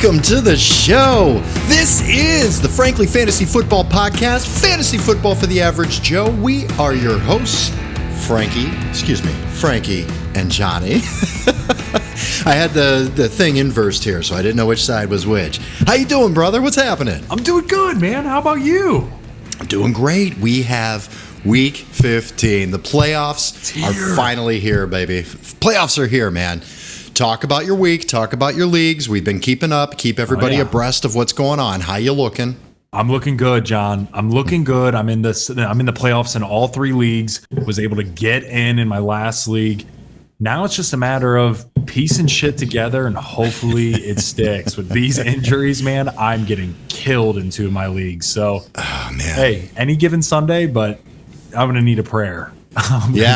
welcome to the show. This is the Frankly Fantasy Football Podcast, fantasy football for the average Joe. We are your hosts, Frankie and Johnny. I had the thing inversed here, so I didn't know which side was which. How you doing, brother? What's happening? I'm doing good, man. How about you? I'm doing great. We have Week 15. The playoffs are finally here, baby. Playoffs are here, man. Talk about your week. Talk about your leagues. We've been keeping up. Keep everybody abreast of what's going on. How you looking? I'm looking good, John. I'm looking good. I'm in the playoffs in all three leagues. Was able to get in my last league. Now it's just a matter of piecing shit together, and hopefully it sticks. With these injuries, man, I'm getting killed in two of my leagues. So, hey, any given Sunday, but I'm gonna need a prayer. It's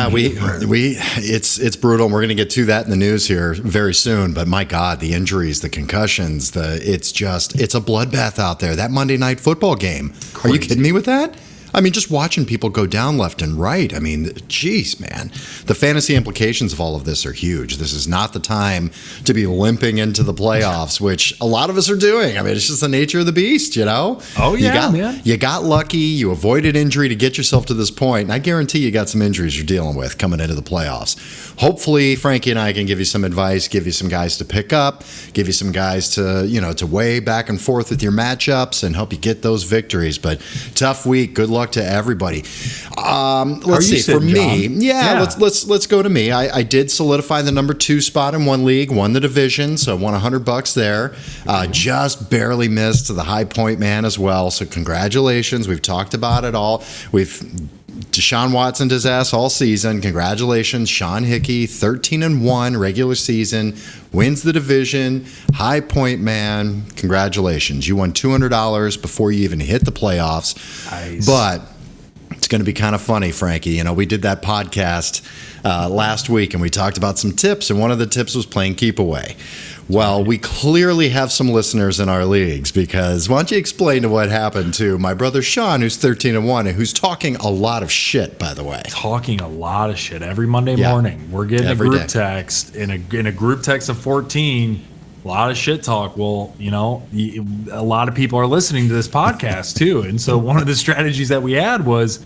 brutal, and we're gonna get to that in the news here very soon. But my God, the injuries, the concussions, it's a bloodbath out there. That Monday Night Football game. Crazy. Are you kidding me with that? I mean, just watching people go down left and right. I mean, geez, man. The fantasy implications of all of this are huge. This is not the time to be limping into the playoffs, which a lot of us are doing. I mean, it's just the nature of the beast, you know? Oh, yeah, man. You got lucky. You avoided injury to get yourself to this point. And I guarantee you got some injuries you're dealing with coming into the playoffs. Hopefully, Frankie and I can give you some advice, give you some guys to pick up, give you some guys to weigh back and forth with your matchups and help you get those victories. But tough week. Good luck to everybody. Let's see. For me, let's go to me. I did solidify the number 2 spot in one league, won the division, so I won $100 there. Just barely missed the high point man as well. So congratulations. We've talked about it all. Deshaun Watson his ass all season. Congratulations, Sean Hickey, 13-1 regular season, wins the division, high point man. Congratulations, you won $200 before you even hit the playoffs. Nice. But it's going to be kind of funny, Frankie. You know, we did that podcast last week, and we talked about some tips, and one of the tips was playing keep away. Well, we clearly have some listeners in our leagues, because why don't you explain to what happened to my brother Sean, who's 13-1 and who's talking a lot of shit, by the way. Talking a lot of shit every Monday morning. We're getting a group text in a group text of 14. A lot of shit talk. Well, you know, a lot of people are listening to this podcast too, and so one of the strategies that we had was,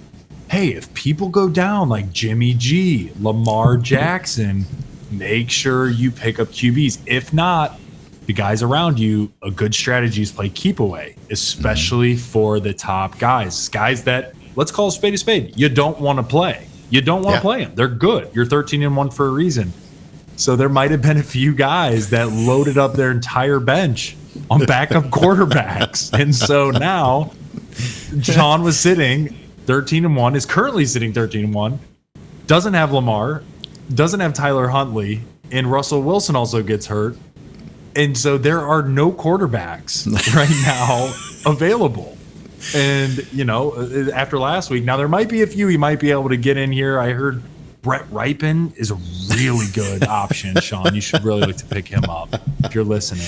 hey, if people go down like Jimmy G, Lamar Jackson, make sure you pick up QBs. If not, the guys around you, a good strategy is play keep away, especially for the top guys that, let's call a spade, you don't want to play. You don't want to play them. They're good. You're 13-1 for a reason. So there might have been a few guys that loaded up their entire bench on backup quarterbacks. And so now John was sitting 13-1, is currently sitting 13-1, doesn't have Lamar, doesn't have Tyler Huntley, and Russell Wilson also gets hurt. And so there are no quarterbacks right now available. And, you know, after last week, now there might be a few he might be able to get in here. I heard Brett Ripon is a really good option, Sean. You should really like to pick him up if you're listening.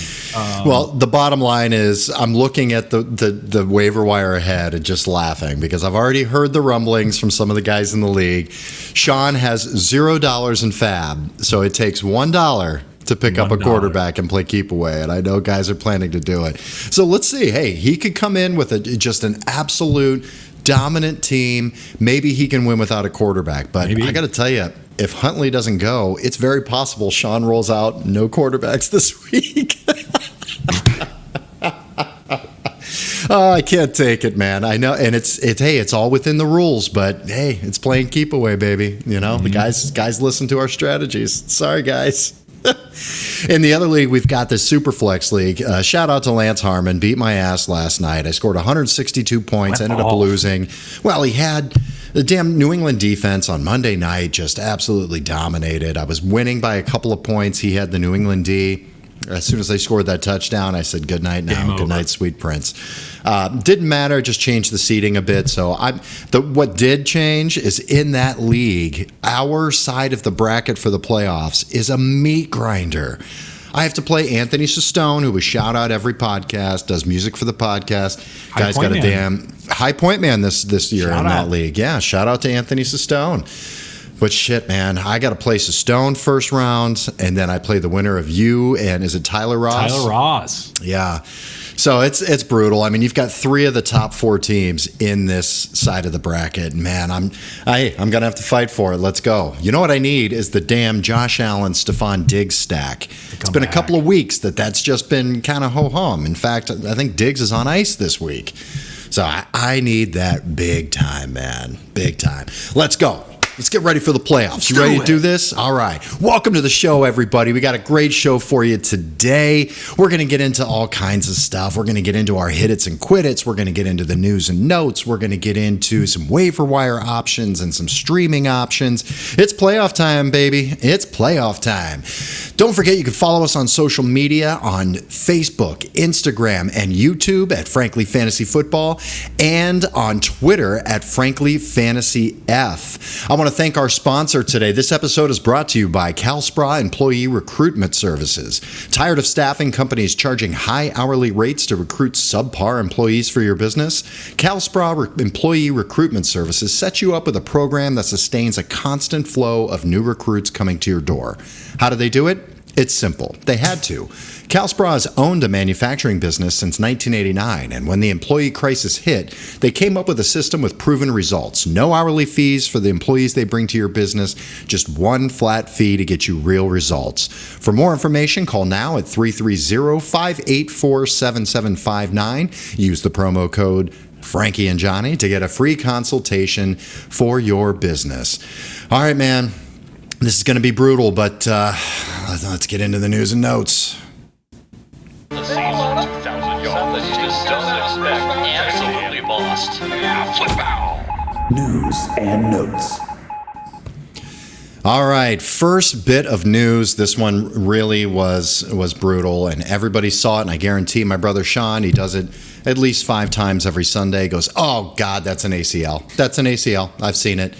Well, the bottom line is I'm looking at the waiver wire ahead and just laughing, because I've already heard the rumblings from some of the guys in the league. Sean has $0 in fab, so it takes $1 to pick up a quarterback and play keep away, and I know guys are planning to do it. So let's see. Hey, he could come in with just an absolute dominant team. Maybe he can win without a quarterback, but I got to tell you, if Huntley doesn't go, it's very possible Sean rolls out no quarterbacks this week. Oh, I can't take it, man. I know, and it's all within the rules, but hey, it's playing keep away, baby. You know, the guys listen to our strategies. Sorry, guys. In the other league, we've got the Superflex League. Shout out to Lance Harmon. Beat my ass last night. I scored 162 points, ended up losing. Well, he had the damn New England defense on Monday night just absolutely dominated. I was winning by a couple of points. He had the New England D. As soon as they scored that touchdown, I said, good night now. Good night, sweet prince. Didn't matter. Just changed the seating a bit. So what did change is in that league, our side of the bracket for the playoffs is a meat grinder. I have to play Anthony Sestone, who we shout out every podcast, does music for the podcast. Guy's got a damn high point man this year in that league. Yeah, shout out to Anthony Sestone. But shit, man, I got to place a stone first round, and then I play the winner of you and is it Tyler Ross? Tyler Ross. Yeah. So it's brutal. I mean, you've got 3 of the top 4 teams in this side of the bracket. Man, I'm gonna have to fight for it. Let's go. You know what I need is the damn Josh Allen, Stephon Diggs stack. It's been a couple of weeks that's just been kind of ho-hum. In fact, I think Diggs is on ice this week. So I need that big time, man. Big time. Let's go. Let's get ready for the playoffs. You ready to do this? All right. Welcome to the show, everybody. We got a great show for you today. We're going to get into all kinds of stuff. We're going to get into our hit it's and quit it's. We're going to get into the news and notes. We're going to get into some waiver wire options and some streaming options. It's playoff time, baby. It's playoff time. Don't forget, you can follow us on social media on Facebook, Instagram, and YouTube at Frankly Fantasy Football, and on Twitter at Frankly Fantasy F. I want to thank our sponsor today. This episode is brought to you by CalSpra Employee Recruitment Services. Tired of staffing companies charging high hourly rates to recruit subpar employees for your business? CalSpra Employee Recruitment Services sets you up with a program that sustains a constant flow of new recruits coming to your door. How do they do it? It's simple. They had to. CalSpra has owned a manufacturing business since 1989, and when the employee crisis hit, they came up with a system with proven results. No hourly fees for the employees they bring to your business, just one flat fee to get you real results. For more information, call now at 330-584-7759. Use the promo code Frankie and Johnny to get a free consultation for your business. All right, man. This is going to be brutal, but let's get into the news and notes. The season 2000 yards that you just don't expect. Absolutely lost. Flip out. News and notes. All right, first bit of news. This one really was brutal, and everybody saw it, and I guarantee my brother Sean, he does it at least 5 times every Sunday, goes, oh, God, that's an ACL. That's an ACL. I've seen it.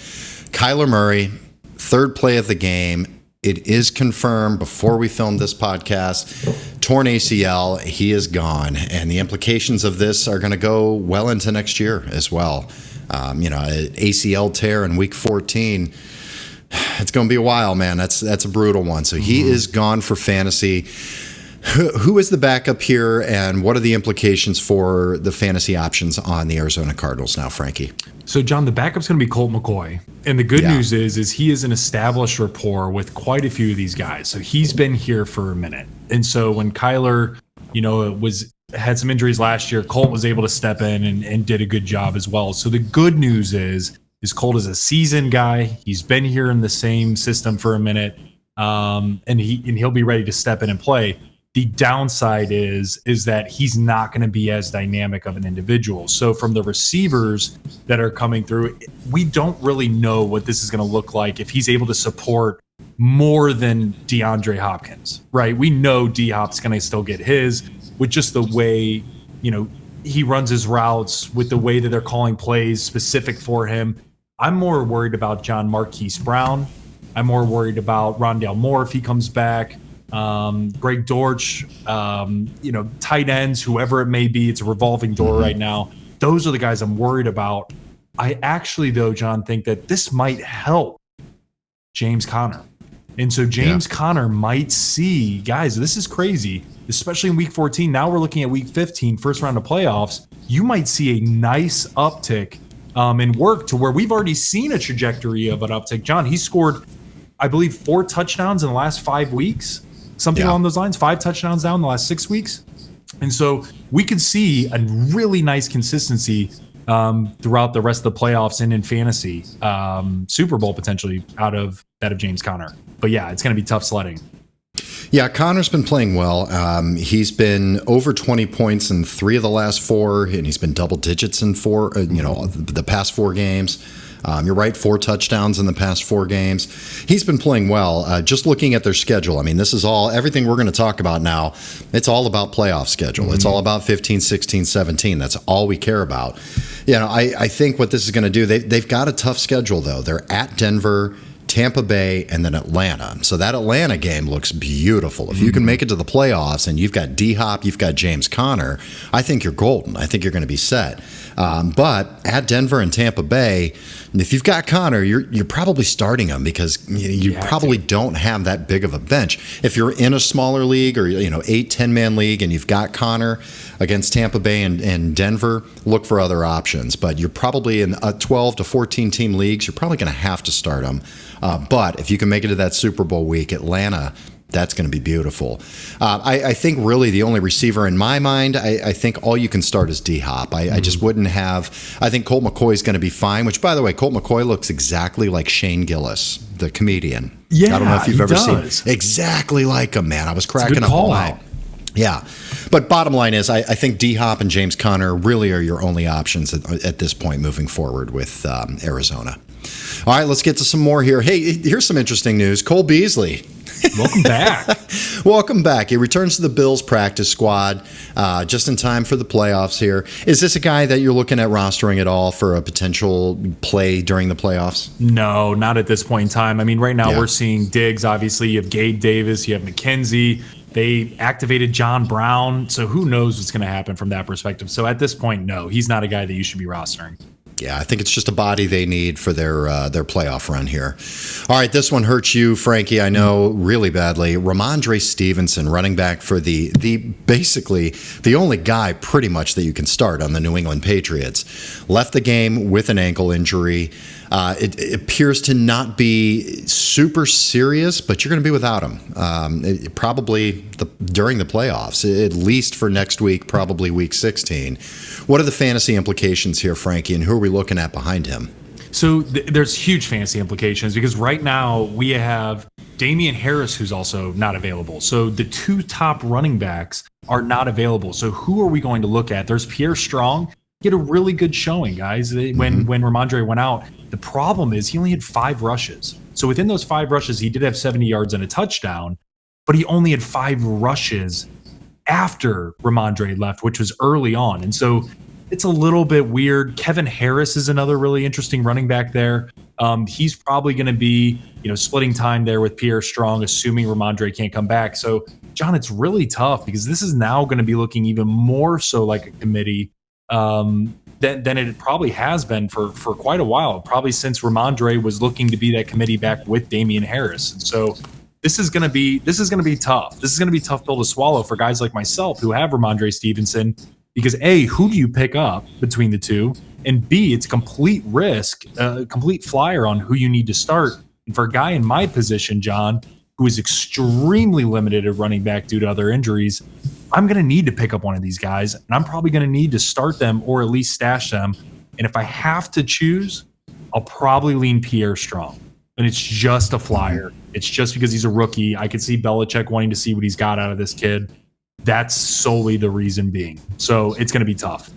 Kyler Murray, third play of the game. It is confirmed before we filmed this podcast. Torn ACL, he is gone. And the implications of this are going to go well into next year as well. ACL tear in week 14. It's going to be a while, man. That's a brutal one. So he is gone for fantasy. Who is the backup here, and what are the implications for the fantasy options on the Arizona Cardinals now, Frankie? So, John, the backup's going to be Colt McCoy. And the good news is he is an established rapport with quite a few of these guys. So he's been here for a minute. And so when Kyler, had some injuries last year, Colt was able to step in and did a good job as well. So the good news is Colt is a seasoned guy. He's been here in the same system for a minute, and he'll be ready to step in and play. The downside is that he's not going to be as dynamic of an individual. So from the receivers that are coming through, we don't really know what this is going to look like if he's able to support more than DeAndre Hopkins, right? We know D-Hop's going to still get his with just the way, he runs his routes, with the way that they're calling plays specific for him. I'm more worried about John Marquise Brown. I'm more worried about Rondale Moore if he comes back. Greg Dortch, tight ends, whoever it may be. It's a revolving door right now. Those are the guys I'm worried about. I actually, though, John, think that this might help James Conner. And so James Conner might see, guys, this is crazy, especially in week 14. Now we're looking at week 15, first round of playoffs. You might see a nice uptick in work to where we've already seen a trajectory of an uptick. John, he scored, I believe, 4 touchdowns in the last 5 weeks. Something along those lines, 5 touchdowns down in the last 6 weeks. And so we could see a really nice consistency throughout the rest of the playoffs and in fantasy, Super Bowl potentially out of that of James Conner. But yeah, it's going to be tough sledding. Yeah, Connor's been playing well. He's been over 20 points in 3 of the last 4, and he's been double digits in 4, the past 4 games. You're right, 4 touchdowns in the past 4 games. He's been playing well. Just looking at their schedule, I mean, this is everything we're going to talk about now. It's all about playoff schedule. It's all about 15, 16, 17. That's all we care about. I think what this is going to do, they've got a tough schedule, though. They're at Denver, Tampa Bay, and then Atlanta. So that Atlanta game looks beautiful. If you can make it to the playoffs and you've got D-Hop, you've got James Conner, I think you're golden. I think you're going to be set. But at Denver and Tampa Bay, if you've got Conner, you're probably starting him because you probably don't have that big of a bench. If you're in a smaller league or 8-10 man league and you've got Conner against Tampa Bay and Denver, look for other options. But you're probably in a 12 to 14 team leagues, you're probably going to have to start him. But if you can make it to that Super Bowl week, Atlanta, that's going to be beautiful. I think really the only receiver in my mind, I think all you can start is D-Hop. I just wouldn't have. I think Colt McCoy is going to be fine, which, by the way, Colt McCoy looks exactly like Shane Gillis, the comedian. Yeah, I don't know if you've ever does. seen. Exactly like him, man. I was cracking up call all night. out. Yeah. But bottom line is, I think D-Hop and James Conner really are your only options at this point moving forward with Arizona. All right, let's get to some more here. Hey, here's some interesting news. Cole Beasley. Welcome back. Welcome back. He returns to the Bills practice squad just in time for the playoffs here. Is this a guy that you're looking at rostering at all for a potential play during the playoffs? No, not at this point in time. I mean, right now we're seeing Diggs, obviously. You have Gabe Davis, you have McKenzie. They activated John Brown. So who knows what's going to happen from that perspective. So at this point, no, he's not a guy that you should be rostering. Yeah, I think it's just a body they need for their playoff run here. All right, this one hurts you, Frankie, I know, really badly. Ramondre Stevenson, running back for the basically the only guy pretty much that you can start on the New England Patriots. Left the game with an ankle injury. It appears to not be super serious, but you're going to be without him probably during the playoffs, at least for next week, probably week 16. What are the fantasy implications here, Frankie, and who are we looking at behind him? So there's huge fantasy implications because right now we have Damian Harris, who's also not available. So the two top running backs are not available. So who are we going to look at? There's Pierre Strong. He had a really good showing, guys, when Ramondre went out. The problem is he only had 5 rushes. So within those 5 rushes, he did have 70 yards and a touchdown, but he only had 5 rushes after Ramondre left, which was early on. And so it's a little bit weird. Kevin Harris is another really interesting running back there. He's probably going to be, splitting time there with Pierre Strong, assuming Ramondre can't come back. So, John, it's really tough because this is now going to be looking even more so like a committee than it probably has been for quite a while, probably since Ramondre was looking to be that committee back with Damian Harris. And so this is going to be tough. This is going to be a tough pill to swallow for guys like myself who have Ramondre Stevenson, because A, who do you pick up between the two? And B, it's a complete risk, complete flyer on who you need to start. And for a guy in my position, John, who is extremely limited at running back due to other injuries, I'm going to need to pick up one of these guys, and I'm probably going to need to start them or at least stash them. And if I have to choose, I'll probably lean Pierre Strong. And it's just a flyer. It's just because he's a rookie. I could see Belichick wanting to see what he's got out of this kid. That's solely the reason being. So it's going to be tough.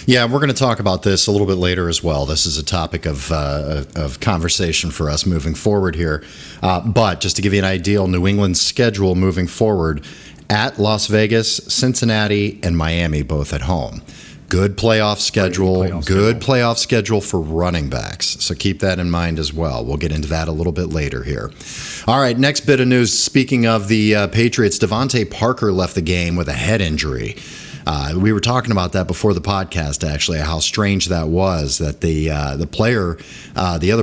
Yeah, we're going to talk about this a little bit later as well. This is a topic of conversation for us moving forward here. But just to give you an idea, New England's schedule moving forward at Las Vegas, Cincinnati, and Miami, both at home. Good playoff schedule. Playoff schedule for running backs. So keep that in mind as well. We'll get into that a little bit later here. All right, next bit of news. Speaking of the Patriots, Devontae Parker left the game with a head injury. We were talking about that before the podcast, actually, how strange that was, that the other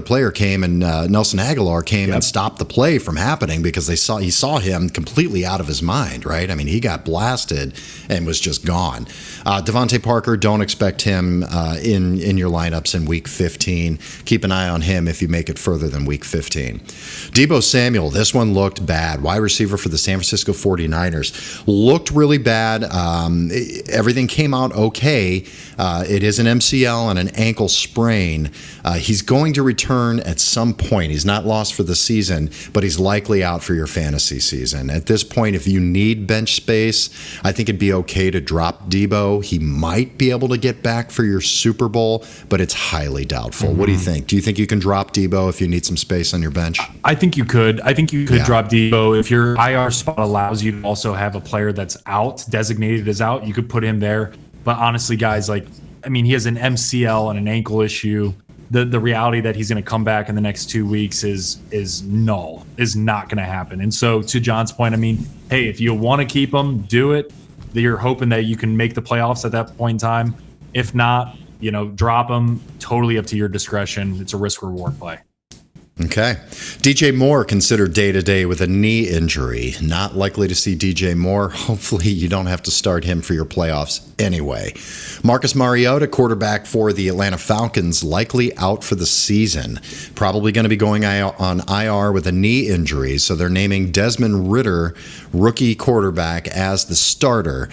player came and Nelson Aguilar came and stopped the play from happening because he saw him completely out of his mind, right? I mean, he got blasted and was just gone. Devontae Parker, don't expect him in your lineups in week 15. Keep an eye on him if you make it further than week 15. Deebo Samuel, this one looked bad. Wide receiver for the San Francisco 49ers. Looked really bad. Everything came out okay. It is an MCL and an ankle sprain. He's going to return at some point. He's not lost for the season, but he's likely out for your fantasy season. At this point, if you need bench space, I think it'd be okay to drop Deebo. He might be able to get back for your Super Bowl, but it's highly doubtful. What do you think? Do you think you can drop Deebo if you need some space on your bench? I think you could. I think you could drop Deebo. If your IR spot allows you to also have a player that's out, designated as out, you could put him there. But honestly, guys, he has an MCL and an ankle issue. the reality that he's going to come back in the next 2 weeks is null, is not going to happen. And so to John's point, I mean, hey, if you want to keep him, do it. You're hoping that you can make the playoffs at that point in time. If not, drop him. Totally up to your discretion. It's a risk reward play. Okay. DJ Moore considered day-to-day with a knee injury. Not likely to see DJ Moore. Hopefully you don't have to start him for your playoffs anyway. Marcus Mariota, quarterback for the Atlanta Falcons, likely out for the season. Probably going to be going on IR with a knee injury, so they're naming Desmond Ridder, rookie quarterback, as the starter.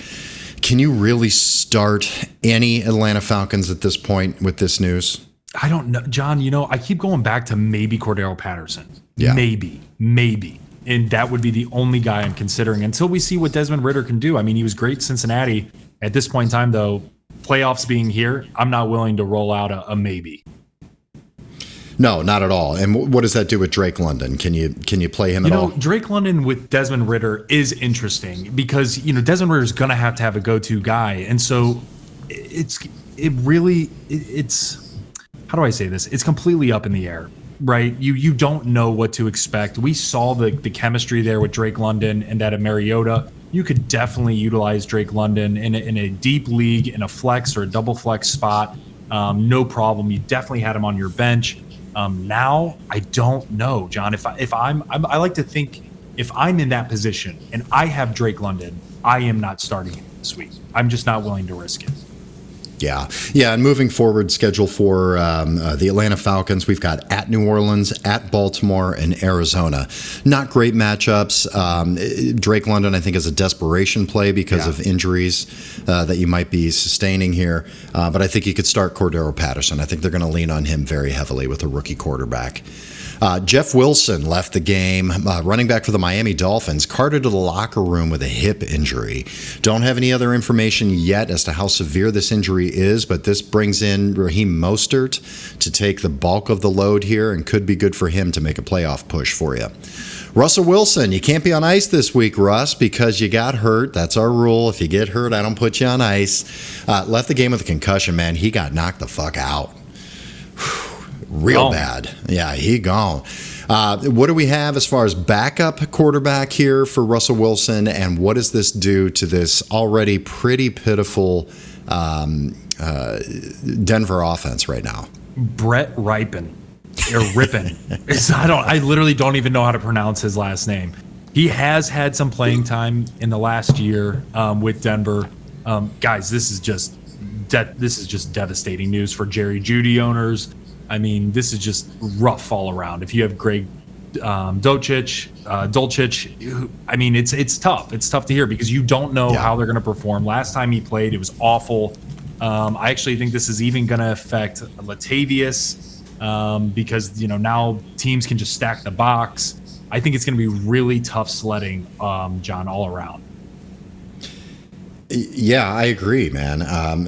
Can you really start any Atlanta Falcons at this point with this news? I don't know, John. I keep going back to maybe Cordero Patterson. Yeah. Maybe. And that would be the only guy I'm considering until we see what Desmond Ridder can do. I mean, he was great in Cincinnati. At this point in time, though, playoffs being here, I'm not willing to roll out a maybe. No, not at all. And what does that do with Drake London? Can you play him at all? Drake London with Desmond Ridder is interesting because, Desmond Ridder is going to have a go-to guy. And so it's how do I say this? It's completely up in the air, right? You don't know what to expect. We saw the chemistry there with Drake London and that of Mariota. You could definitely utilize Drake London in a deep league, in a flex or a double flex spot. No problem. You definitely had him on your bench. Now, I don't know, John. I like to think if I'm in that position and I have Drake London, I am not starting him this week. I'm just not willing to risk it. Yeah. And moving forward, schedule for the Atlanta Falcons, we've got at New Orleans, at Baltimore, and Arizona. Not great matchups. Drake London, I think, is a desperation play because of injuries that you might be sustaining here. But I think you could start Cordero Patterson. I think they're going to lean on him very heavily with a rookie quarterback. Jeff Wilson left the game, running back for the Miami Dolphins, carted to the locker room with a hip injury. Don't have any other information yet as to how severe this injury is, but this brings in Raheem Mostert to take the bulk of the load here and could be good for him to make a playoff push for you. Russell Wilson, you can't be on ice this week, Russ, because you got hurt. That's our rule. If you get hurt, I don't put you on ice. Left the game with a concussion, man. He got knocked the fuck out. Real bad. Yeah, he gone. What do we have as far as backup quarterback here for Russell Wilson, and what does this do to this already pretty pitiful Denver offense right now? Brett Rippin. I literally don't even know how to pronounce his last name. He has had some playing time in the last year with Denver. Guys, this is just devastating news for Jerry Jeudy owners. I mean, this is just rough all around. If you have Greg Dulcich, I mean, it's tough. It's tough to hear because you don't know how they're going to perform. Last time he played, it was awful. I actually think this is even going to affect Latavius because, now teams can just stack the box. I think it's going to be really tough sledding, John, all around. Yeah, I agree, man. I'm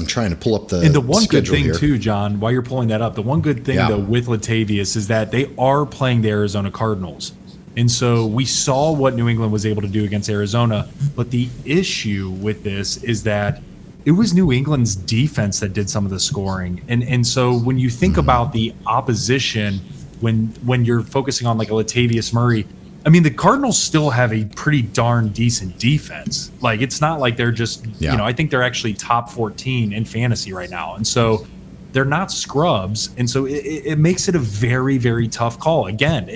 trying to pull up the and the one good thing here. too, John, while you're pulling that up, the one good thing though with Latavius is that they are playing the Arizona Cardinals, and so we saw what New England was able to do against Arizona. But the issue with this is that it was New England's defense that did some of the scoring, and so when you think about the opposition, when you're focusing on like a Latavius Murray. I mean, the Cardinals still have a pretty darn decent defense. Like, it's not like they're just, I think they're actually top 14 in fantasy right now. And so they're not scrubs. And so it makes it a very, very tough call. Again,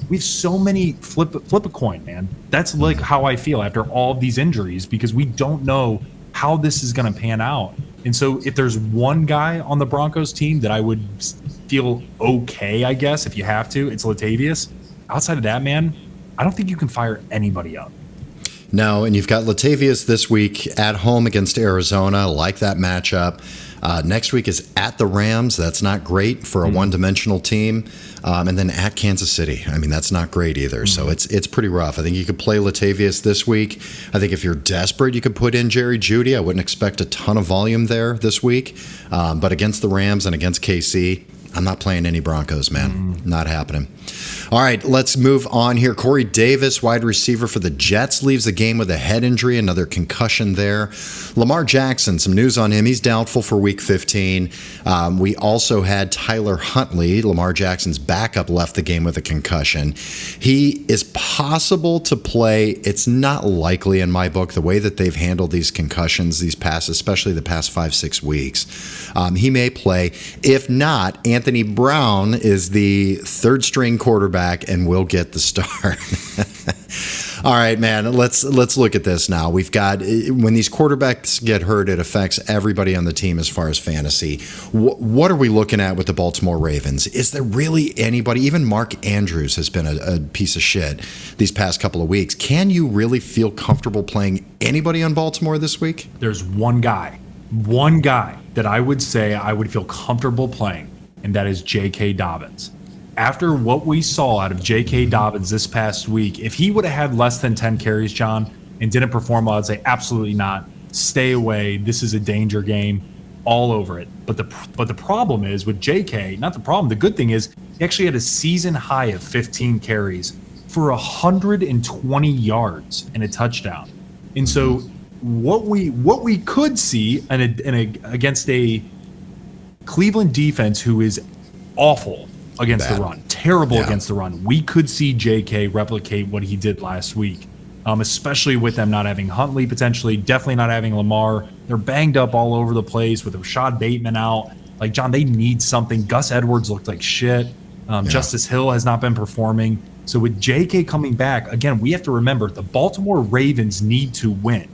we have so many flip a coin, man. That's like how I feel after all of these injuries because we don't know how this is going to pan out. And so if there's one guy on the Broncos team that I would feel okay, I guess, if you have to, it's Latavius. Outside of that, man, I don't think you can fire anybody up. No, and you've got Latavius this week at home against Arizona. I like that matchup. Next week is at the Rams. That's not great for a one-dimensional team. And then at Kansas City. I mean, that's not great either. So it's pretty rough. I think you could play Latavius this week. I think if you're desperate, you could put in Jerry Jeudy. I wouldn't expect a ton of volume there this week. But against the Rams and against KC, I'm not playing any Broncos, man. Not happening. All right, let's move on here. Corey Davis, wide receiver for the Jets, leaves the game with a head injury, another concussion there. Lamar Jackson, some news on him. He's doubtful for Week 15. We also had Tyler Huntley, Lamar Jackson's backup, left the game with a concussion. He is possible to play. It's not likely in my book, the way that they've handled these concussions, these past, especially the past 5-6 weeks. He may play. If not, Anthony Brown is the third-string quarterback and will get the start. All right, man, let's look at this now. We've got, when these quarterbacks get hurt, it affects everybody on the team as far as fantasy. What are we looking at with the Baltimore Ravens? Is there really anybody? Even Mark Andrews has been a piece of shit these past couple of weeks. Can you really feel comfortable playing anybody on Baltimore this week? There's one guy that I would say I would feel comfortable playing, and that is J.K. Dobbins. After what we saw out of J.K. Dobbins this past week, if he would have had less than 10 carries, John, and didn't perform well, I'd say absolutely not. Stay away. This is a danger game. All over it. But the problem is with J.K., not the problem, the good thing is he actually had a season high of 15 carries for 120 yards and a touchdown. And so what we could see against a Cleveland defense who is awful against the run, terrible against the run, we could see JK replicate what he did last week, especially with them not having Huntley, potentially, definitely not having Lamar. They're banged up all over the place with Rashad Bateman out. Like, John, they need something. Gus Edwards looked like shit. Justice Hill has not been performing. So with JK coming back, again, we have to remember the Baltimore Ravens need to win.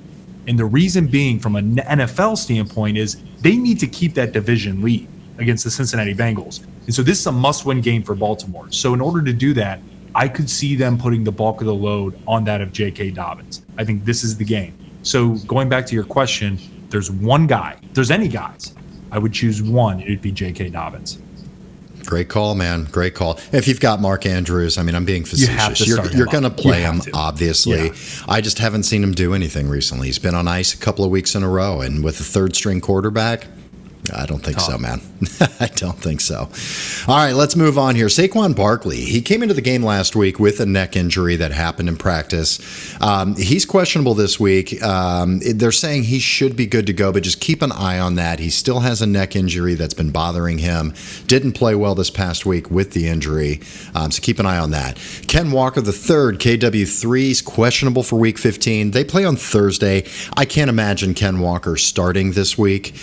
And the reason being, from an NFL standpoint, is they need to keep that division lead against the Cincinnati Bengals. And so this is a must-win game for Baltimore. So in order to do that, I could see them putting the bulk of the load on that of J.K. Dobbins. I think this is the game. So going back to your question, there's one guy. If there's any guys, I would choose one. It would be J.K. Dobbins. Great call, man. Great call. If you've got Mark Andrews, I mean, I'm being facetious. You're going to play him, obviously. Yeah. I just haven't seen him do anything recently. He's been on ice a couple of weeks in a row, and with a third-string quarterback, I don't think so, man. I don't think so. All right, let's move on here. Saquon Barkley, he came into the game last week with a neck injury that happened in practice. He's questionable this week. They're saying he should be good to go, but just keep an eye on that. He still has a neck injury that's been bothering him. Didn't play well this past week with the injury, so keep an eye on that. Ken Walker III, KW3, is questionable for Week 15. They play on Thursday. I can't imagine Ken Walker starting this week.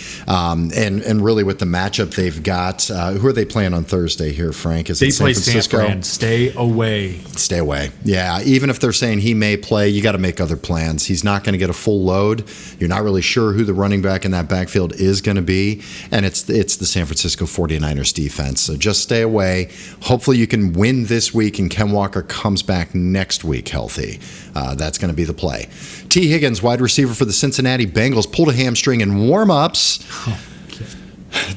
And really with the matchup they've got, who are they playing on Thursday here, Frank? Is it San Francisco? San Fran. Stay away. Stay away. Yeah, even if they're saying he may play, you got to make other plans. He's not going to get a full load. You're not really sure who the running back in that backfield is going to be, and it's the San Francisco 49ers defense. So just stay away. Hopefully you can win this week, and Ken Walker comes back next week healthy. That's going to be the play. T. Higgins, wide receiver for the Cincinnati Bengals, pulled a hamstring in warm-ups.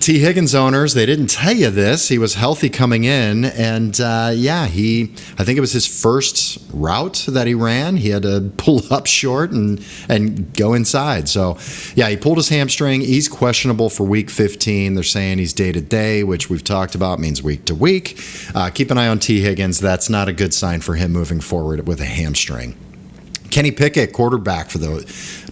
T. Higgins owners, they didn't tell you this. He was healthy coming in, and I think it was his first route that he ran. He had to pull up short and go inside. So, yeah, he pulled his hamstring. He's questionable for Week 15. They're saying he's day-to-day, which we've talked about means week-to-week. Keep an eye on T. Higgins. That's not a good sign for him moving forward with a hamstring. Kenny Pickett, quarterback for the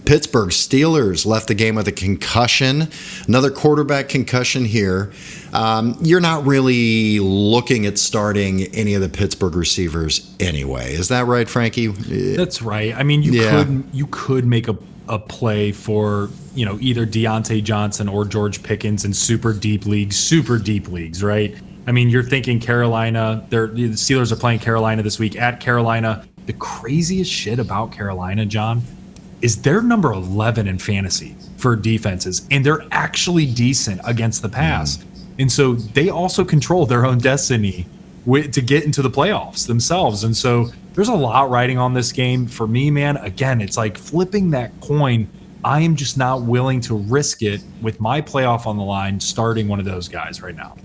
Pittsburgh Steelers, left the game with a concussion. Another quarterback concussion here. You're not really looking at starting any of the Pittsburgh receivers anyway. Is that right, Frankie? That's right. I mean, you could make a play for, either Deontay Johnson or George Pickens in super deep leagues, right? I mean, you're thinking Carolina. The Steelers are playing Carolina this week at Carolina. The craziest shit about Carolina, John, is they're number 11 in fantasy for defenses, and they're actually decent against the pass. And so they also control their own destiny to get into the playoffs themselves. And so there's a lot riding on this game. For me, man, again, it's like flipping that coin. I am just not willing to risk it with my playoff on the line starting one of those guys right now.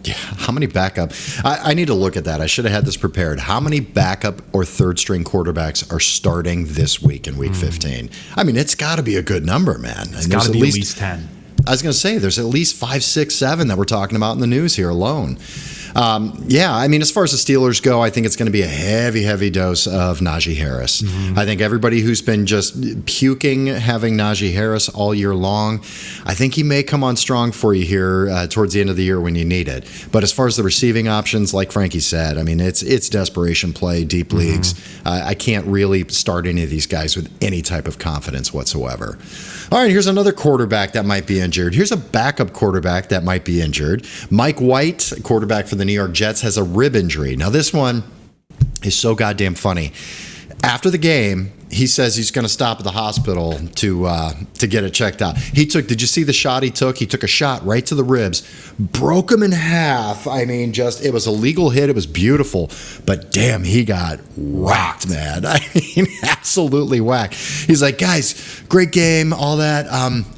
Yeah, how many backup? I need to look at that. I should have had this prepared. How many backup or third-string quarterbacks are starting this week in Week 15? I mean, it's got to be a good number, man. It's got to be at least 10. I was going to say, there's at least 5, 6, 7 that we're talking about in the news here alone. Yeah, I mean, as far as the Steelers go, I think it's going to be a heavy dose of Najee Harris. I think everybody who's been just puking having Najee Harris all year long, I think he may come on strong for you here towards the end of the year when you need it. But as far as the receiving options, like Frankie said, I mean, it's desperation play, deep leagues. I can't really start any of these guys with any type of confidence whatsoever. All right, here's another quarterback that might be injured. Here's a backup quarterback that might be injured. Mike White, quarterback for the New York Jets, has a rib injury. Now, this one is so goddamn funny. After the game, he says he's going to stop at the hospital to get it checked out. Did you see the shot he took? He took a shot right to the ribs, broke him in half. I mean, it was a legal hit. It was beautiful. But damn, he got whacked, man. I mean, absolutely whacked. He's like, guys, great game, all that.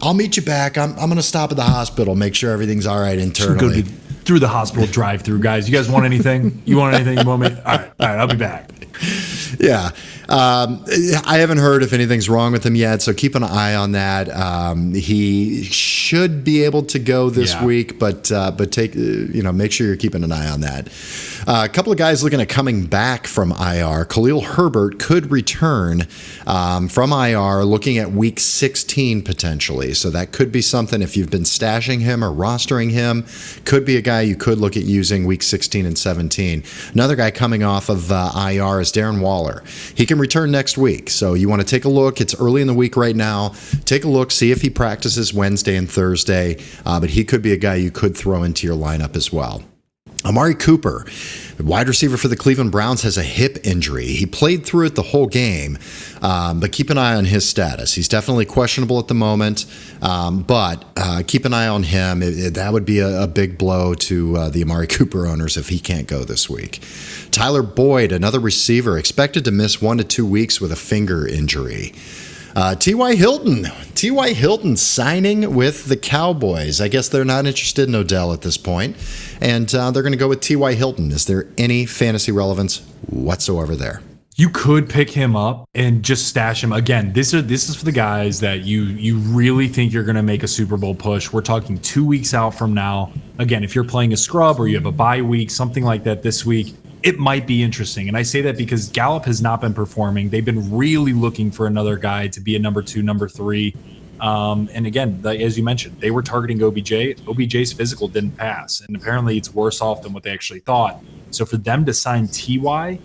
I'll meet you back. I'm going to stop at the hospital, make sure everything's all right internally. Through the hospital drive-through, guys. You guys want anything? You want anything? You want me? All right, I'll be back. Yeah. I haven't heard if anything's wrong with him yet, so keep an eye on that. He should be able to go this week, but make sure you're keeping an eye on that. A couple of guys looking at coming back from IR. Khalil Herbert could return from IR, looking at week 16 potentially. So that could be something if you've been stashing him or rostering him. Could be a guy you could look at using week 16 and 17. Another guy coming off of IR is Darren Waller. He can return next week. So you want to take a look. It's early in the week right now. Take a look, see if he practices Wednesday and Thursday. But he could be a guy you could throw into your lineup as well. Amari Cooper, wide receiver for the Cleveland Browns, has a hip injury. He played through it the whole game, but keep an eye on his status. He's definitely questionable at the moment, but keep an eye on him. That would be a big blow to the Amari Cooper owners if he can't go this week. Tyler Boyd, another receiver, expected to miss 1 to 2 weeks with a finger injury. T.Y. Hilton signing with the Cowboys. I guess they're not interested in Odell at this point, and they're going to go with T.Y. Hilton. Is there any fantasy relevance whatsoever there? You could pick him up and just stash him. Again, this is for the guys that you really think you're going to make a Super Bowl push. We're talking 2 weeks out from now. Again, if you're playing a scrub or you have a bye week, something like that this week, it might be interesting. And I say that because Gallup has not been performing. They've been really looking for another guy to be a number 2, number 3. And again, as you mentioned, they were targeting OBJ. OBJ's physical didn't pass. And apparently it's worse off than what they actually thought. So for them to sign TY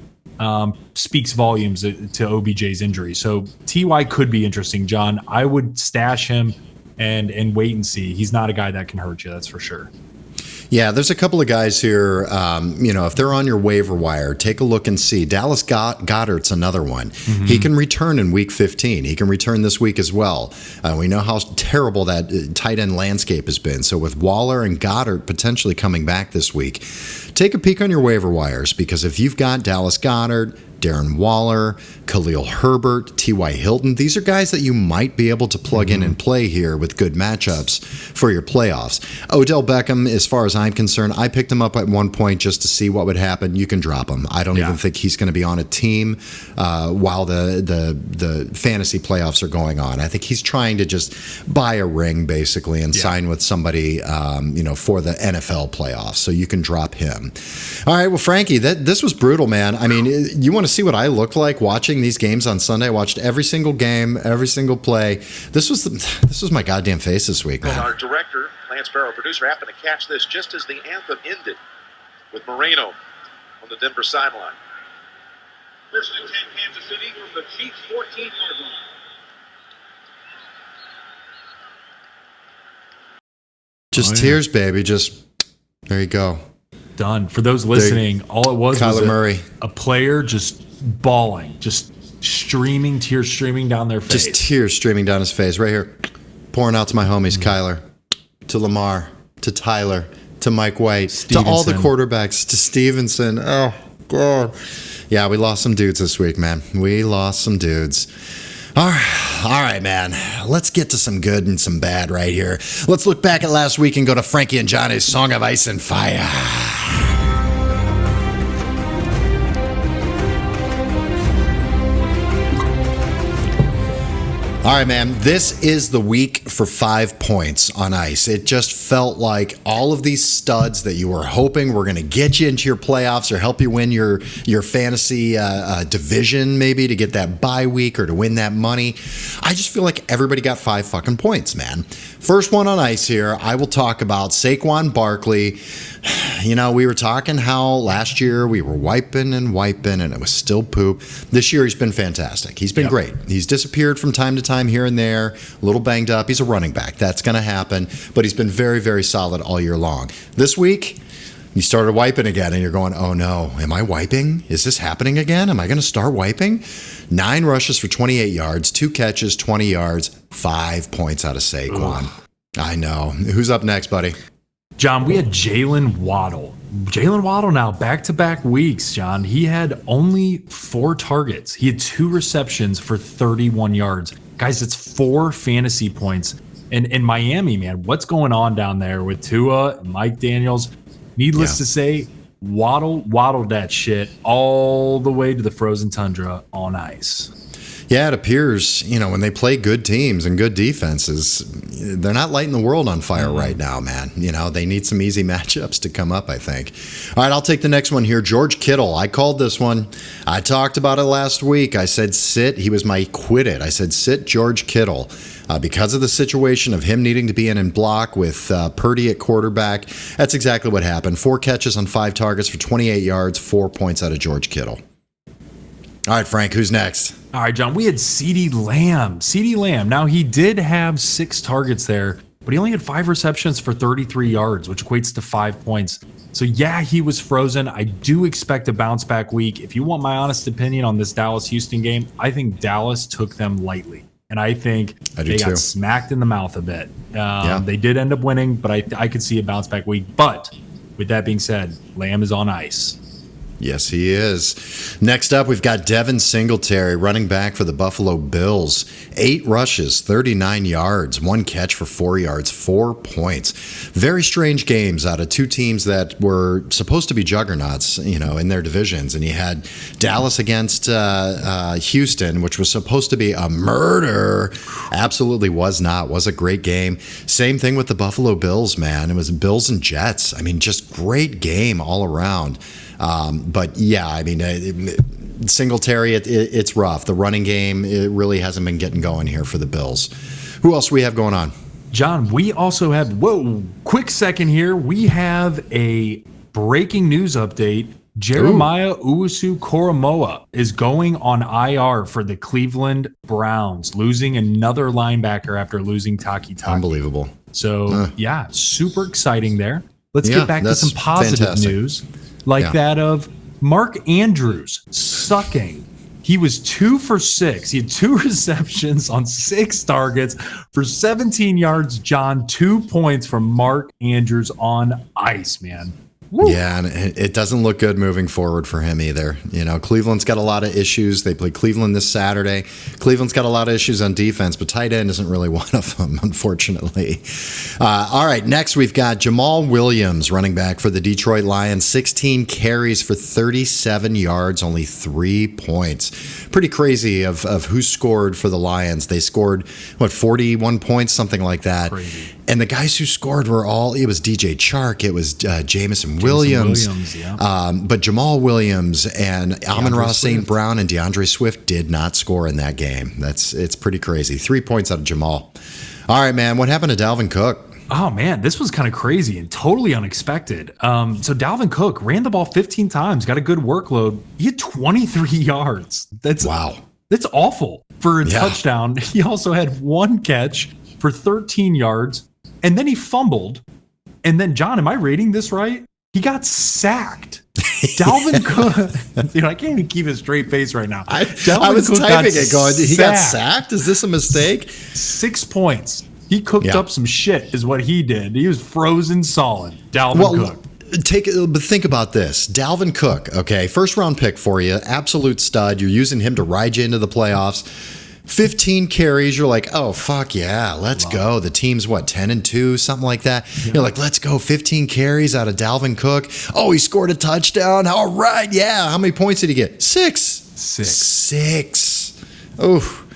speaks volumes to OBJ's injury. So TY could be interesting, John. I would stash him and wait and see. He's not a guy that can hurt you, that's for sure. Yeah, there's a couple of guys here, if they're on your waiver wire, take a look and see. Dallas Goedert's another one. He can return in week 15. He can return this week as well. We know how terrible that tight end landscape has been. So with Waller and Goddard potentially coming back this week, take a peek on your waiver wires, because if you've got Dallas Goedert, Darren Waller, Khalil Herbert, T.Y. Hilton, these are guys that you might be able to plug in and play here with good matchups for your playoffs. Odell Beckham, as far as I'm concerned, I picked him up at one point just to see what would happen. You can drop him. I don't even think he's going to be on a team while the fantasy playoffs are going on. I think he's trying to just buy a ring, basically, and sign with somebody, for the NFL playoffs. So you can drop him. All right, well, Frankie, this was brutal, man. I mean, you want to see what I looked like watching these games on Sunday? I watched every single game, every single play. This was my goddamn face this week, man. Our director, Lance Barrow, producer, happened to catch this just as the anthem ended with Moreno on the Denver sideline. First and 10, Kansas City from the Chiefs' 14-yard line. Just tears, baby. Just there you go. Done. For those listening, all it was Murray. A player just bawling, just tears streaming down their face. Just tears streaming down his face right here. Pouring out to my homies, Kyler, to Lamar, to Tyler, to Mike White, to all the quarterbacks, to Stevenson. Oh, God. Yeah, we lost some dudes this week, man. We lost some dudes. All right, man. Let's get to some good and some bad right here. Let's look back at last week and go to Frankie and Johnny's Song of Ice and Fire. All right, man. This is the week for 5 points on ice. It just felt like all of these studs that you were hoping were going to get you into your playoffs or help you win your fantasy division, maybe to get that bye week or to win that money. I just feel like everybody got 5 fucking points, man. First one on ice here, I will talk about Saquon Barkley. You know, we were talking how last year we were wiping and it was still poop. This year he's been fantastic. He's been great. He's disappeared from time to time here and there, a little banged up. He's a running back. That's going to happen. But he's been very, very solid all year long. This week, you started wiping again and you're going, oh no, am I wiping? Is this happening again? Am I going to start wiping? 9 rushes for 28 yards, 2 catches, 20 yards, 5 points out of Saquon. Ugh. I know. Who's up next, buddy? John, we had Jalen Waddle. Jalen Waddle now, back-to-back weeks, John. He had only 4 targets. He had 2 receptions for 31 yards. Guys, it's 4 fantasy points. And in Miami, man, what's going on down there with Tua and Mike Daniels? Needless to say, waddled that shit all the way to the frozen tundra on ice. Yeah, it appears, you know, when they play good teams and good defenses, they're not lighting the world on fire right now, man. You know, they need some easy matchups to come up, I think. All right, I'll take the next one here. George Kittle. I called this one. I talked about it last week. I said sit. He was my quit it. I said sit George Kittle. Because of the situation of him needing to be in and block with Purdy at quarterback, that's exactly what happened. 4 catches on 5 targets for 28 yards, 4 points out of George Kittle. All right, Frank, who's next? All right, John, we had CeeDee Lamb. CeeDee Lamb. Now, he did have 6 targets there, but he only had 5 receptions for 33 yards, which equates to 5 points. So, yeah, he was frozen. I do expect a bounce-back week. If you want my honest opinion on this Dallas-Houston game, I think Dallas took them lightly. And I think they got smacked in the mouth a bit. They did end up winning, but I could see a bounce-back week. But with that being said, Lamb is on ice. Yes, he is. Next up, we've got Devin Singletary, running back for the Buffalo Bills. 8 rushes, 39 yards, 1 catch for 4 yards, 4 points. Very strange games out of 2 teams that were supposed to be juggernauts, you know, in their divisions. And you had Dallas against Houston, which was supposed to be a murder. Absolutely was not. Was a great game. Same thing with the Buffalo Bills, man. It was Bills and Jets. I mean, just great game all around. But yeah, I mean, Singletary, it's rough. The running game, it really hasn't been getting going here for the Bills. Who else do we have going on? John, we also have, quick second here. We have a breaking news update. Jeremiah Owusu-Koramoah is going on IR for the Cleveland Browns, losing another linebacker after losing Taki. Unbelievable. So, yeah, super exciting there. Let's get back to some positive news. That of Mark Andrews sucking. He was 2 for 6. He had 2 receptions on 6 targets for 17 yards. John, 2 points from Mark Andrews on ice, man. Woo. Yeah, and it doesn't look good moving forward for him either. You know, Cleveland's got a lot of issues. They play Cleveland this Saturday. Cleveland's got a lot of issues on defense, but tight end isn't really one of them, unfortunately. All right, next we've got Jamal Williams, running back for the Detroit Lions. 16 carries for 37 yards, only 3 points. Pretty crazy of who scored for the Lions. They scored, 41 points, something like that. Crazy. And the guys who scored were it was DJ Chark, it was Jameson Williams, but Jamal Williams and Amon-Ra St. Brown and DeAndre Swift did not score in that game. It's pretty crazy. 3 points out of Jamal. All right, man, what happened to Dalvin Cook? Oh, man, this was kind of crazy and totally unexpected. So Dalvin Cook ran the ball 15 times, got a good workload. He had 23 yards. Wow. That's awful for a touchdown. He also had 1 catch for 13 yards. And then he fumbled. And then, John, am I reading this right? He got sacked. Dalvin Cook. I can't even keep a straight face right now. I was Cook typing it going, he got sacked? Is this a mistake? 6 points. He cooked up some shit is what he did. He was frozen solid. Dalvin Cook. But think about this. Dalvin Cook, okay, first round pick for you, absolute stud. You're using him to ride you into the playoffs. 15 carries, you're like, oh, fuck yeah, let's go. The team's, 10-2, something like that. Yeah. You're like, let's go, 15 carries out of Dalvin Cook. Oh, he scored a touchdown. All right, yeah. How many points did he get? 6. 6. Oh,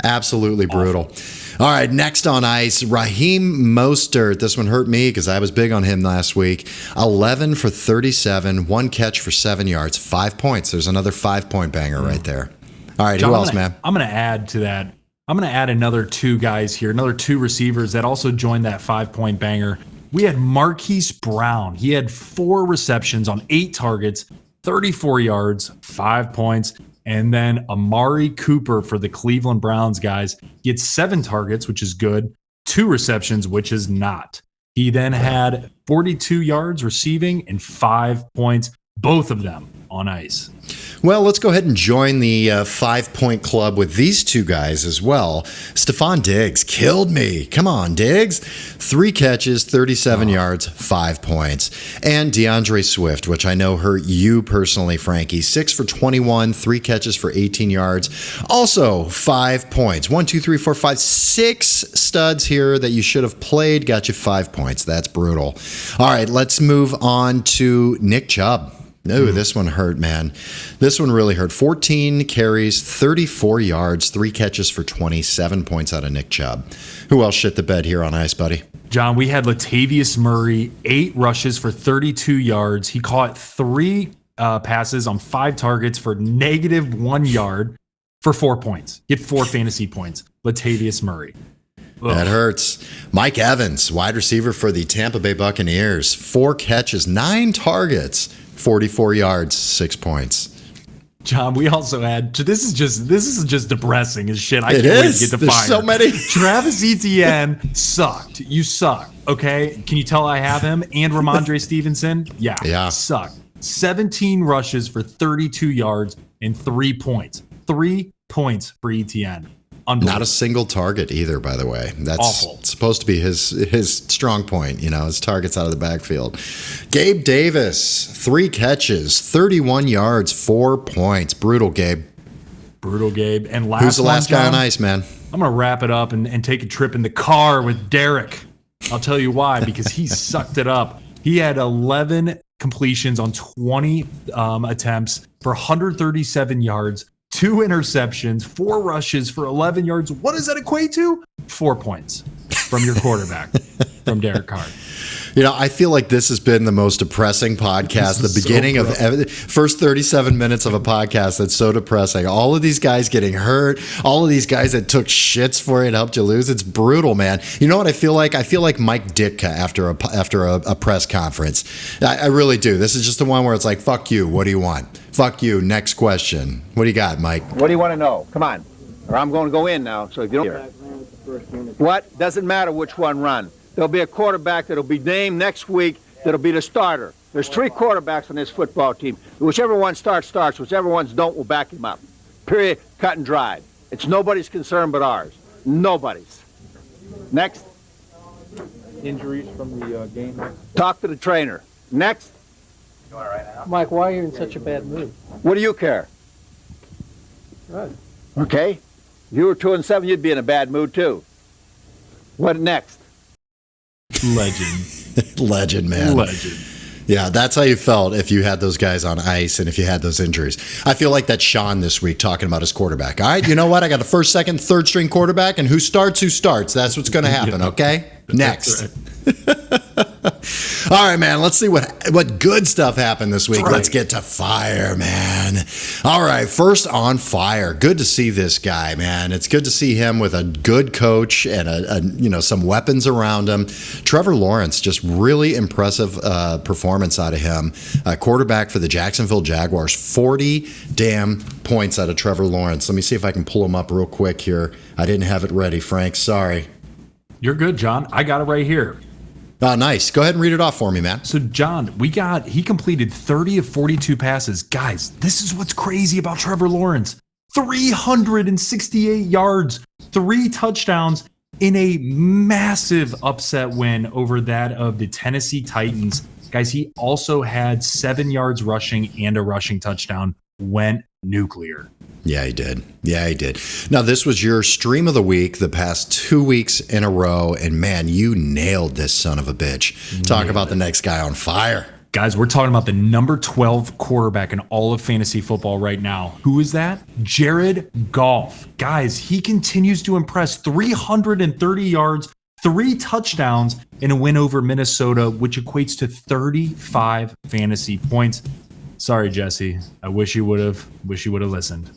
Absolutely brutal. All right, next on ice, Raheem Mostert. This one hurt me because I was big on him last week. 11 for 37, 1 catch for 7 yards, 5 points. There's another 5-point banger right there. All right, John, who else, man? I'm going to add to that. I'm going to add another 2 guys here, another 2 receivers that also joined that 5-point banger. We had Marquise Brown. He had 4 receptions on 8 targets, 34 yards, 5 points. And then Amari Cooper for the Cleveland Browns, guys, gets 7 targets, which is good, 2 receptions, which is not. He then had 42 yards receiving and 5 points, both of them on ice. Well, let's go ahead and join the 5-point club with these 2 guys as well. Stephon Diggs killed me. Come on, Diggs. 3 catches, 37 yards, 5 points. And DeAndre Swift, which I know hurt you personally, Frankie. 6 for 21, 3 catches for 18 yards. Also 5 points. 1, 2, 3, 4, 5, 6 studs here that you should have played. Got you 5 points. That's brutal. All right, let's move on to Nick Chubb. No, this one hurt, man. This one really hurt. 14 carries, 34 yards, 3 catches for 27 points out of Nick Chubb. Who else shit the bed here on ice, buddy? John, we had Latavius Murray, 8 rushes for 32 yards. He caught 3 passes on 5 targets for -1 yard for 4 points. He had 4 fantasy points. Latavius Murray. That hurts. Mike Evans, wide receiver for the Tampa Bay Buccaneers. 4 catches, 9 targets. 44 yards, 6 points. John, we also had this is just depressing as shit. I It can't wait is. to get to There's fire. so many. Travis Etienne sucked. You suck. Okay. Can you tell I have him? And Ramondre Stevenson? Yeah. Suck. 17 rushes for 32 yards and 3 points. 3 points for Etienne. Not a single target either, by the way. That's awful. Supposed to be his strong point, his targets out of the backfield. Gabe Davis, 3 catches, 31 yards, 4 points. Brutal, Gabe. Brutal, Gabe. And last Who's the last one, guy John, on ice, man? I'm going to wrap it up and take a trip in the car with Derek. I'll tell you why, because he sucked it up. He had 11 completions on 20 attempts for 137 yards. 2 interceptions, 4 rushes for 11 yards. What does that equate to? 4 points from your quarterback, from Derek Carr. I feel like this has been the most depressing podcast. The beginning of first 37 minutes of a podcast that's so depressing. All of these guys getting hurt. All of these guys that took shits for it and helped you lose. It's brutal, man. You know what I feel like? I feel like Mike Ditka after a press conference. I really do. This is just the one where it's like, fuck you. What do you want? Fuck you. Next question. What do you got, Mike? What do you want to know? Come on. Or I'm going to go in now. So if you don't. What? Doesn't matter which one run. There'll be a quarterback that'll be named next week that'll be the starter. There's 3 quarterbacks on this football team. Whichever one starts. Whichever ones don't, will back him up. Period. Cut and dried. It's nobody's concern but ours. Nobody's. Next. Injuries from the game. Talk to the trainer. Next. Mike, why are you in such a bad mood? What do you care? Good. Okay. If you were 2-7, you'd be in a bad mood too. What next? Legend, man. Legend. Yeah, that's how you felt if you had those guys on ice and if you had those injuries. I feel like that's Sean this week talking about his quarterback. All right, you know what? I got a first, second, third string quarterback, and who starts. That's what's going to happen, okay? Next. All right, man. Let's see what good stuff happened this week. Right. Let's get to Fire, man. All right, first on Fire. Good to see this guy, man. It's good to see him with a good coach and some weapons around him. Trevor Lawrence, just really impressive performance out of him. Quarterback for the Jacksonville Jaguars. 40 damn points out of Trevor Lawrence. Let me see if I can pull him up real quick here. I didn't have it ready, Frank. Sorry. You're good, John. I got it right here. Oh, nice. Go ahead and read it off for me, man. So, John, he completed 30 of 42 passes. Guys, this is what's crazy about Trevor Lawrence. 368 yards, 3 touchdowns in a massive upset win over that of the Tennessee Titans. Guys, he also had 7 yards rushing and a rushing touchdown. Went nuclear. Yeah, he did. Now, this was your stream of the week the past 2 weeks in a row, and man, you nailed this son of a bitch. Talk about the next guy on fire. Guys, we're talking about the number 12 quarterback in all of fantasy football right now. Who is that? Jared Goff. Guys, he continues to impress. 330 yards, 3 touchdowns in a win over Minnesota, which equates to 35 fantasy points. Sorry, Jesse. I wish you would have listened.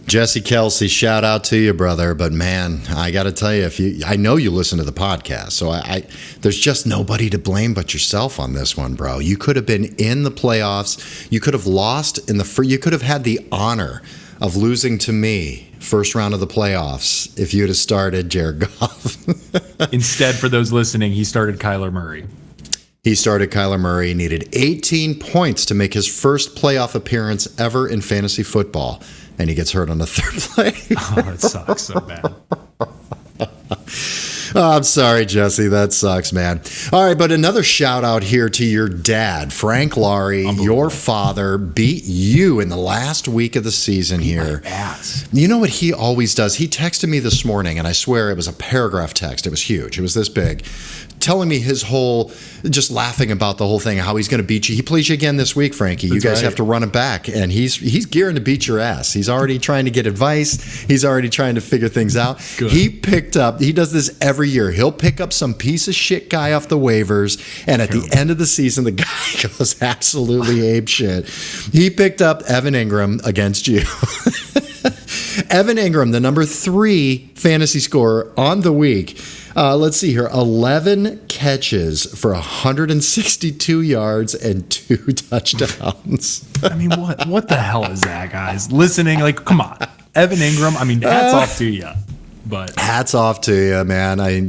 Jesse Kelsey, shout out to you, brother. But man, I got to tell you, I know you listen to the podcast, so there's just nobody to blame but yourself on this one, bro. You could have been in the playoffs. You could have lost you could have had the honor of losing to me first round of the playoffs if you'd have started Jared Goff. Instead, for those listening, he started Kyler Murray. He started Kyler Murray, needed 18 points to make his first playoff appearance ever in fantasy football. And he gets hurt on the third play. Oh, it sucks so bad. Oh, I'm sorry, Jesse. That sucks, man. All right, but another shout out here to your dad, Frank Laurie. Your father beat you in the last week of the season here. Ass. You know what he always does? He texted me this morning, and I swear it was a paragraph text. It was huge. It was this big. Telling me his whole, just laughing about the whole thing, how he's going to beat you. He plays you again this week, Frankie. You guys have to run it back, and he's gearing to beat your ass. He's already trying to get advice. He's already trying to figure things out. Good. He does this every year. He'll pick up some piece of shit guy off the waivers, and at the end of the season, the guy goes absolutely ape shit. He picked up Evan Ingram against you. Evan Ingram, the number 3 fantasy scorer on the week. Let's see here. 11 catches for 162 yards and 2 touchdowns. I mean, what the hell is that, guys? Listening, like, come on. Evan Ingram, I mean, hats off to you. But hats off to you, man. I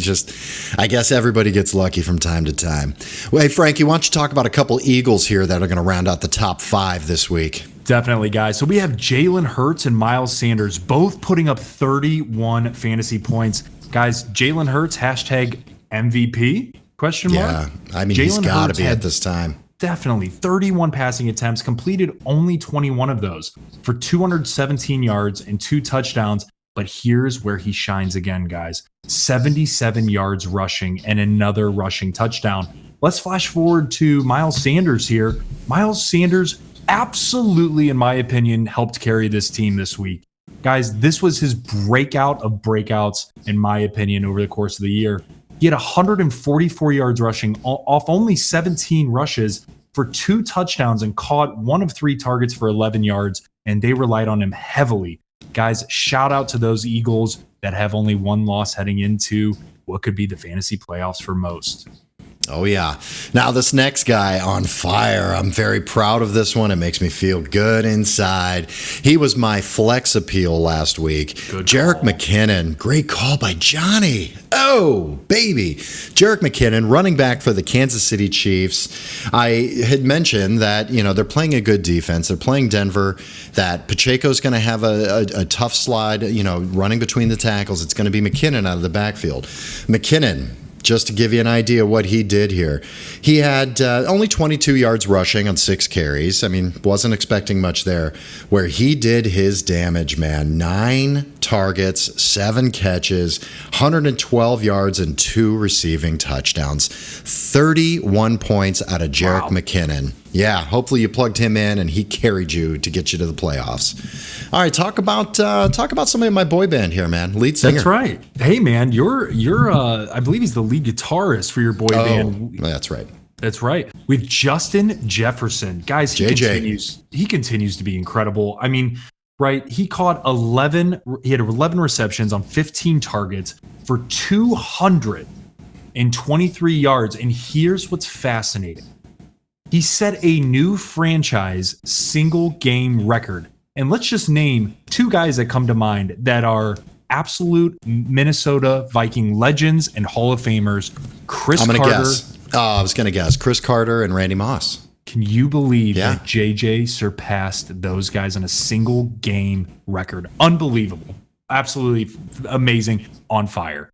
guess everybody gets lucky from time to time. Well, hey, Frankie, why don't you talk about a couple Eagles here that are going to round out the top 5 this week? Definitely, guys. So we have Jalen Hurts and Miles Sanders both putting up 31 fantasy points. Guys, Jalen Hurts, hashtag MVP? Question mark? Yeah, I mean, he's got to be at this time. Definitely. 31 passing attempts, completed only 21 of those for 217 yards and 2 touchdowns. But here's where he shines again, guys. 77 yards rushing and another rushing touchdown. Let's flash forward to Miles Sanders here. Miles Sanders absolutely, in my opinion, helped carry this team this week. Guys, this was his breakout of breakouts, in my opinion, over the course of the year. He had 144 yards rushing off only 17 rushes for 2 touchdowns and caught 1 of 3 targets for 11 yards, and they relied on him heavily. Guys, shout out to those Eagles that have only 1 loss heading into what could be the fantasy playoffs for most. Oh, yeah. Now, this next guy on fire. I'm very proud of this one. It makes me feel good inside. He was my flex appeal last week. Jerick McKinnon. Great call by Johnny. Oh, baby. Jerick McKinnon, running back for the Kansas City Chiefs. I had mentioned that, they're playing a good defense. They're playing Denver, that Pacheco's going to have a tough slide, running between the tackles. It's going to be McKinnon out of the backfield. McKinnon, just to give you an idea what he did here. He had only 22 yards rushing on 6 carries. I mean, wasn't expecting much there. Where he did his damage, man. 9 targets, 7 catches, 112 yards, and 2 receiving touchdowns. 31 points out of Jerick McKinnon. Yeah, hopefully you plugged him in and he carried you to get you to the playoffs. All right, talk about somebody in my boy band here, man. Lead singer. That's right. Hey, man, you're I believe he's the lead guitarist for your boy band. That's right. That's right. With Justin Jefferson, guys, he continues to be incredible. I mean, right? He caught 11. He had 11 receptions on 15 targets for 223 yards. And here's what's fascinating. He set a new franchise single game record. And let's just name 2 guys that come to mind that are absolute Minnesota Viking legends and Hall of Famers. I'm going to guess. I was going to guess Chris Carter and Randy Moss. Can you believe that JJ surpassed those guys on a single game record? Unbelievable. Absolutely amazing. On fire.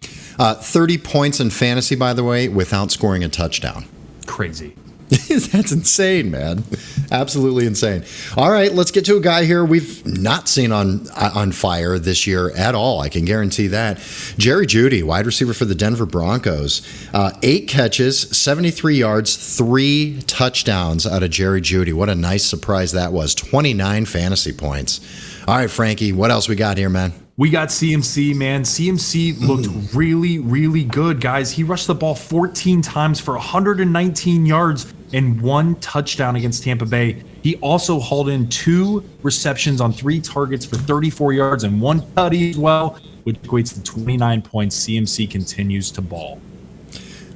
30 points in fantasy, by the way, without scoring a touchdown. Crazy. That's insane, man. Absolutely insane. All right, let's get to a guy here we've not seen on fire this year at all. I can guarantee that. Jerry Jeudy, wide receiver for the Denver Broncos. 8 catches, 73 yards, 3 touchdowns out of Jerry Jeudy. What a nice surprise that was. 29 fantasy points. All right, Frankie, what else we got here, man? We got CMC, man. CMC looked really, really good, guys. He rushed the ball 14 times for 119 yards and 1 touchdown against Tampa Bay. He also hauled in 2 receptions on 3 targets for 34 yards and 1 tutty as well, which equates to 29 points. CMC continues to ball.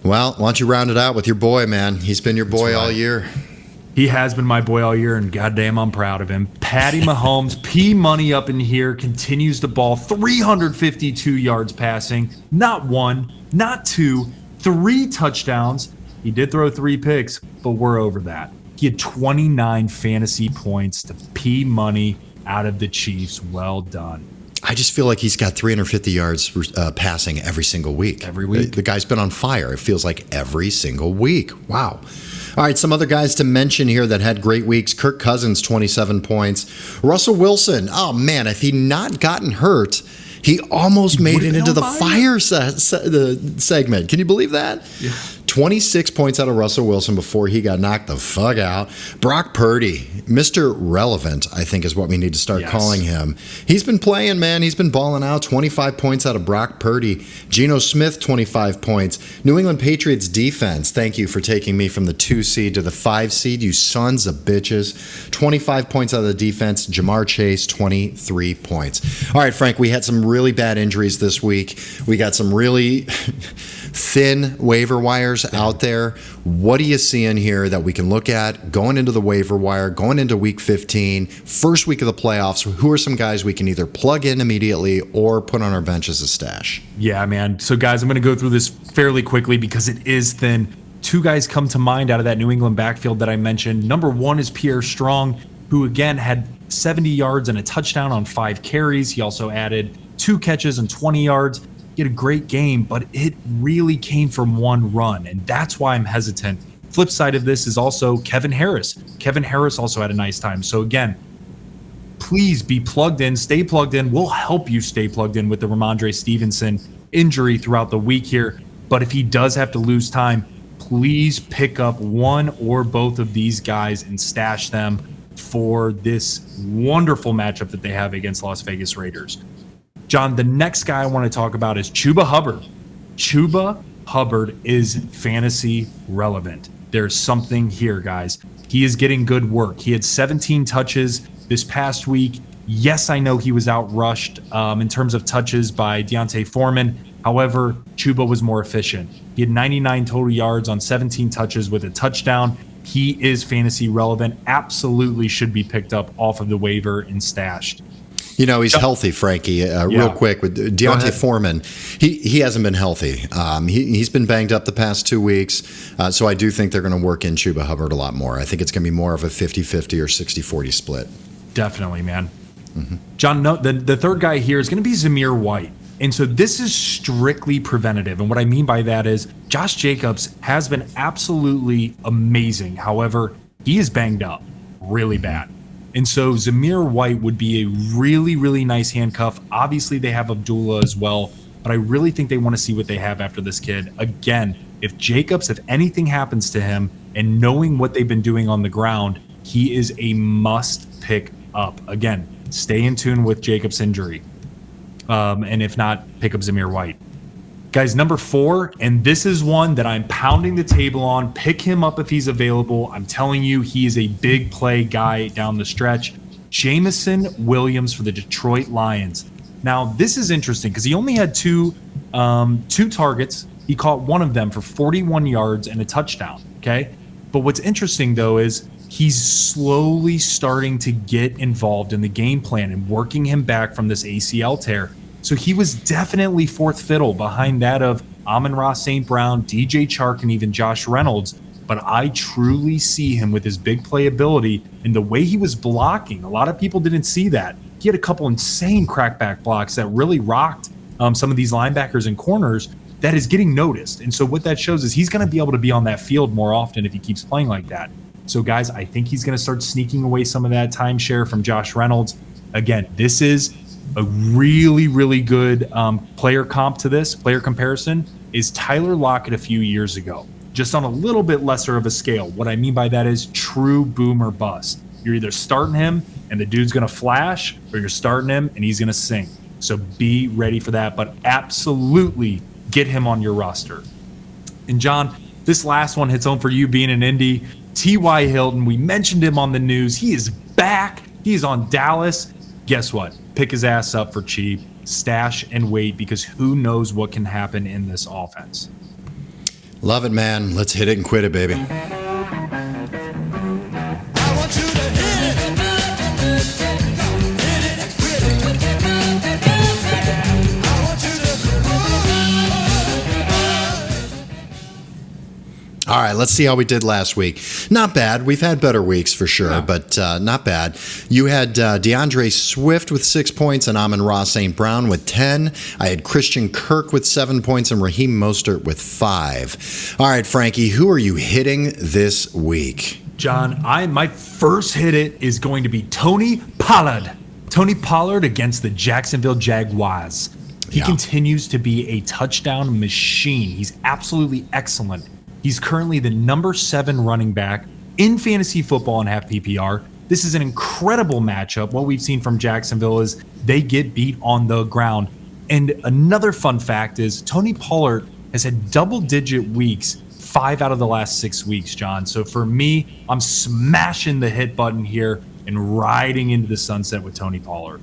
Well, why don't you round it out with your boy, man? He's been your boy all year. He has been my boy all year, and goddamn, I'm proud of him. Patty Mahomes, P Money up in here, continues to ball 352 yards passing. Not 1, not 2, 3 touchdowns. He did throw 3 picks, but we're over that. He had 29 fantasy points to P Money out of the Chiefs. Well done. I just feel like he's got 350 yards passing every single week. Every week. The guy's been on fire. It feels like every single week. Wow. All right, some other guys to mention here that had great weeks. Kirk Cousins, 27 points. Russell Wilson, oh man, if he'd not gotten hurt, he almost made it into the fire segment. Can you believe that? Yeah. 26 points out of Russell Wilson before he got knocked the fuck out. Brock Purdy, Mr. Relevant, I think is what we need to start calling him. He's been playing, man. He's been balling out. 25 points out of Brock Purdy. Geno Smith, 25 points. New England Patriots defense, thank you for taking me from the 2 seed to the 5 seed, you sons of bitches. 25 points out of the defense. Jamar Chase, 23 points. All right, Frank, we had some really bad injuries this week. We got some really thin waiver wires out there. What are you seeing here that we can look at going into the waiver wire, going into week 15, first week of the playoffs? Who are some guys we can either plug in immediately or put on our bench as a stash? Yeah, man. So, guys, I'm going to go through this fairly quickly because it is thin. 2 guys come to mind out of that New England backfield that I mentioned. Number 1 is Pierre Strong, who, again, had 70 yards and a touchdown on 5 carries. He also added 2 catches and 20 yards. He had a great game, but it really came from 1 run, and that's why I'm hesitant. Flip side of this is also Kevin Harris. Kevin Harris also had a nice time. So again, please be plugged in, stay plugged in. We'll help you stay plugged in with the Ramondre Stevenson injury throughout the week here. But if he does have to lose time, please pick up 1 or both of these guys and stash them for this wonderful matchup that they have against Las Vegas Raiders. John, the next guy I want to talk about is Chuba Hubbard. Chuba Hubbard is fantasy relevant. There's something here, guys. He is getting good work. He had 17 touches this past week. Yes, I know he was outrushed in terms of touches by Deontay Foreman. However, Chuba was more efficient. He had 99 total yards on 17 touches with a touchdown. He is fantasy relevant. Absolutely should be picked up off of the waiver and stashed. You know, he's healthy, Frankie. Real quick, with Deontay Foreman, he hasn't been healthy. He's been banged up the past 2 weeks, so I do think they're going to work in Chuba Hubbard a lot more. I think it's going to be more of a 50-50 or 60-40 split. Definitely, man. Mm-hmm. John, no, the third guy here is going to be Zamir White. And so this is strictly preventative. And what I mean by that is Josh Jacobs has been absolutely amazing. However, he is banged up really bad. And so Zamir White would be a really, really nice handcuff. Obviously, they have Abdullah as well, but I really think they want to see what they have after this kid. Again, if anything happens to him, and knowing what they've been doing on the ground, he is a must pick up. Again, stay in tune with Jacobs' injury. And if not, pick up Zamir White. Guys, number 4, and this is one that I'm pounding the table on. Pick him up if he's available. I'm telling you, he is a big play guy down the stretch. Jameson Williams for the Detroit Lions. Now, this is interesting because he only had two targets. He caught one of them for 41 yards and a touchdown, okay? But what's interesting, though, is he's slowly starting to get involved in the game plan and working him back from this ACL tear. So he was definitely fourth fiddle behind that of Amon-Ra St. Brown, DJ Chark, and even Josh Reynolds. But I truly see him with his big playability and the way he was blocking. A lot of people didn't see that. He had a couple insane crackback blocks that really rocked some of these linebackers and corners. that is getting noticed. And so what that shows is he's going to be able to be on that field more often if he keeps playing like that. So, guys, I think he's going to start sneaking away some of that timeshare from Josh Reynolds. Again, this is a really, really good player comp to this, player comparison, is Tyler Lockett a few years ago, just on a little bit lesser of a scale. What I mean by that is true boom or bust. You're either starting him and the dude's going to flash, or you're starting him and he's going to sink. So be ready for that, but absolutely get him on your roster. And John, this last one hits home for you being in Indy. T.Y. Hilton, we mentioned him on the news. He is back. He's on Dallas. Guess what? Pick his ass up for cheap, stash and wait, because who knows what can happen in this offense. Love it, man. Let's hit it and quit it, baby. All right, let's see how we did last week. Not bad. We've had better weeks for sure, but not bad. You had DeAndre Swift with 6 points and Amon-Ra St. Brown with 10. I had Christian Kirk with 7 points and Raheem Mostert with 5. All right, Frankie, who are you hitting this week? John, my first hit it is going to be Tony Pollard. Tony Pollard against the Jacksonville Jaguars. He continues to be a touchdown machine. He's absolutely excellent. He's currently the number 7 running back in fantasy football and half PPR. This is an incredible matchup. What we've seen from Jacksonville is they get beat on the ground. And another fun fact is Tony Pollard has had double-digit weeks 5 out of the last 6 weeks, John. So for me, I'm smashing the hit button here and riding into the sunset with Tony Pollard.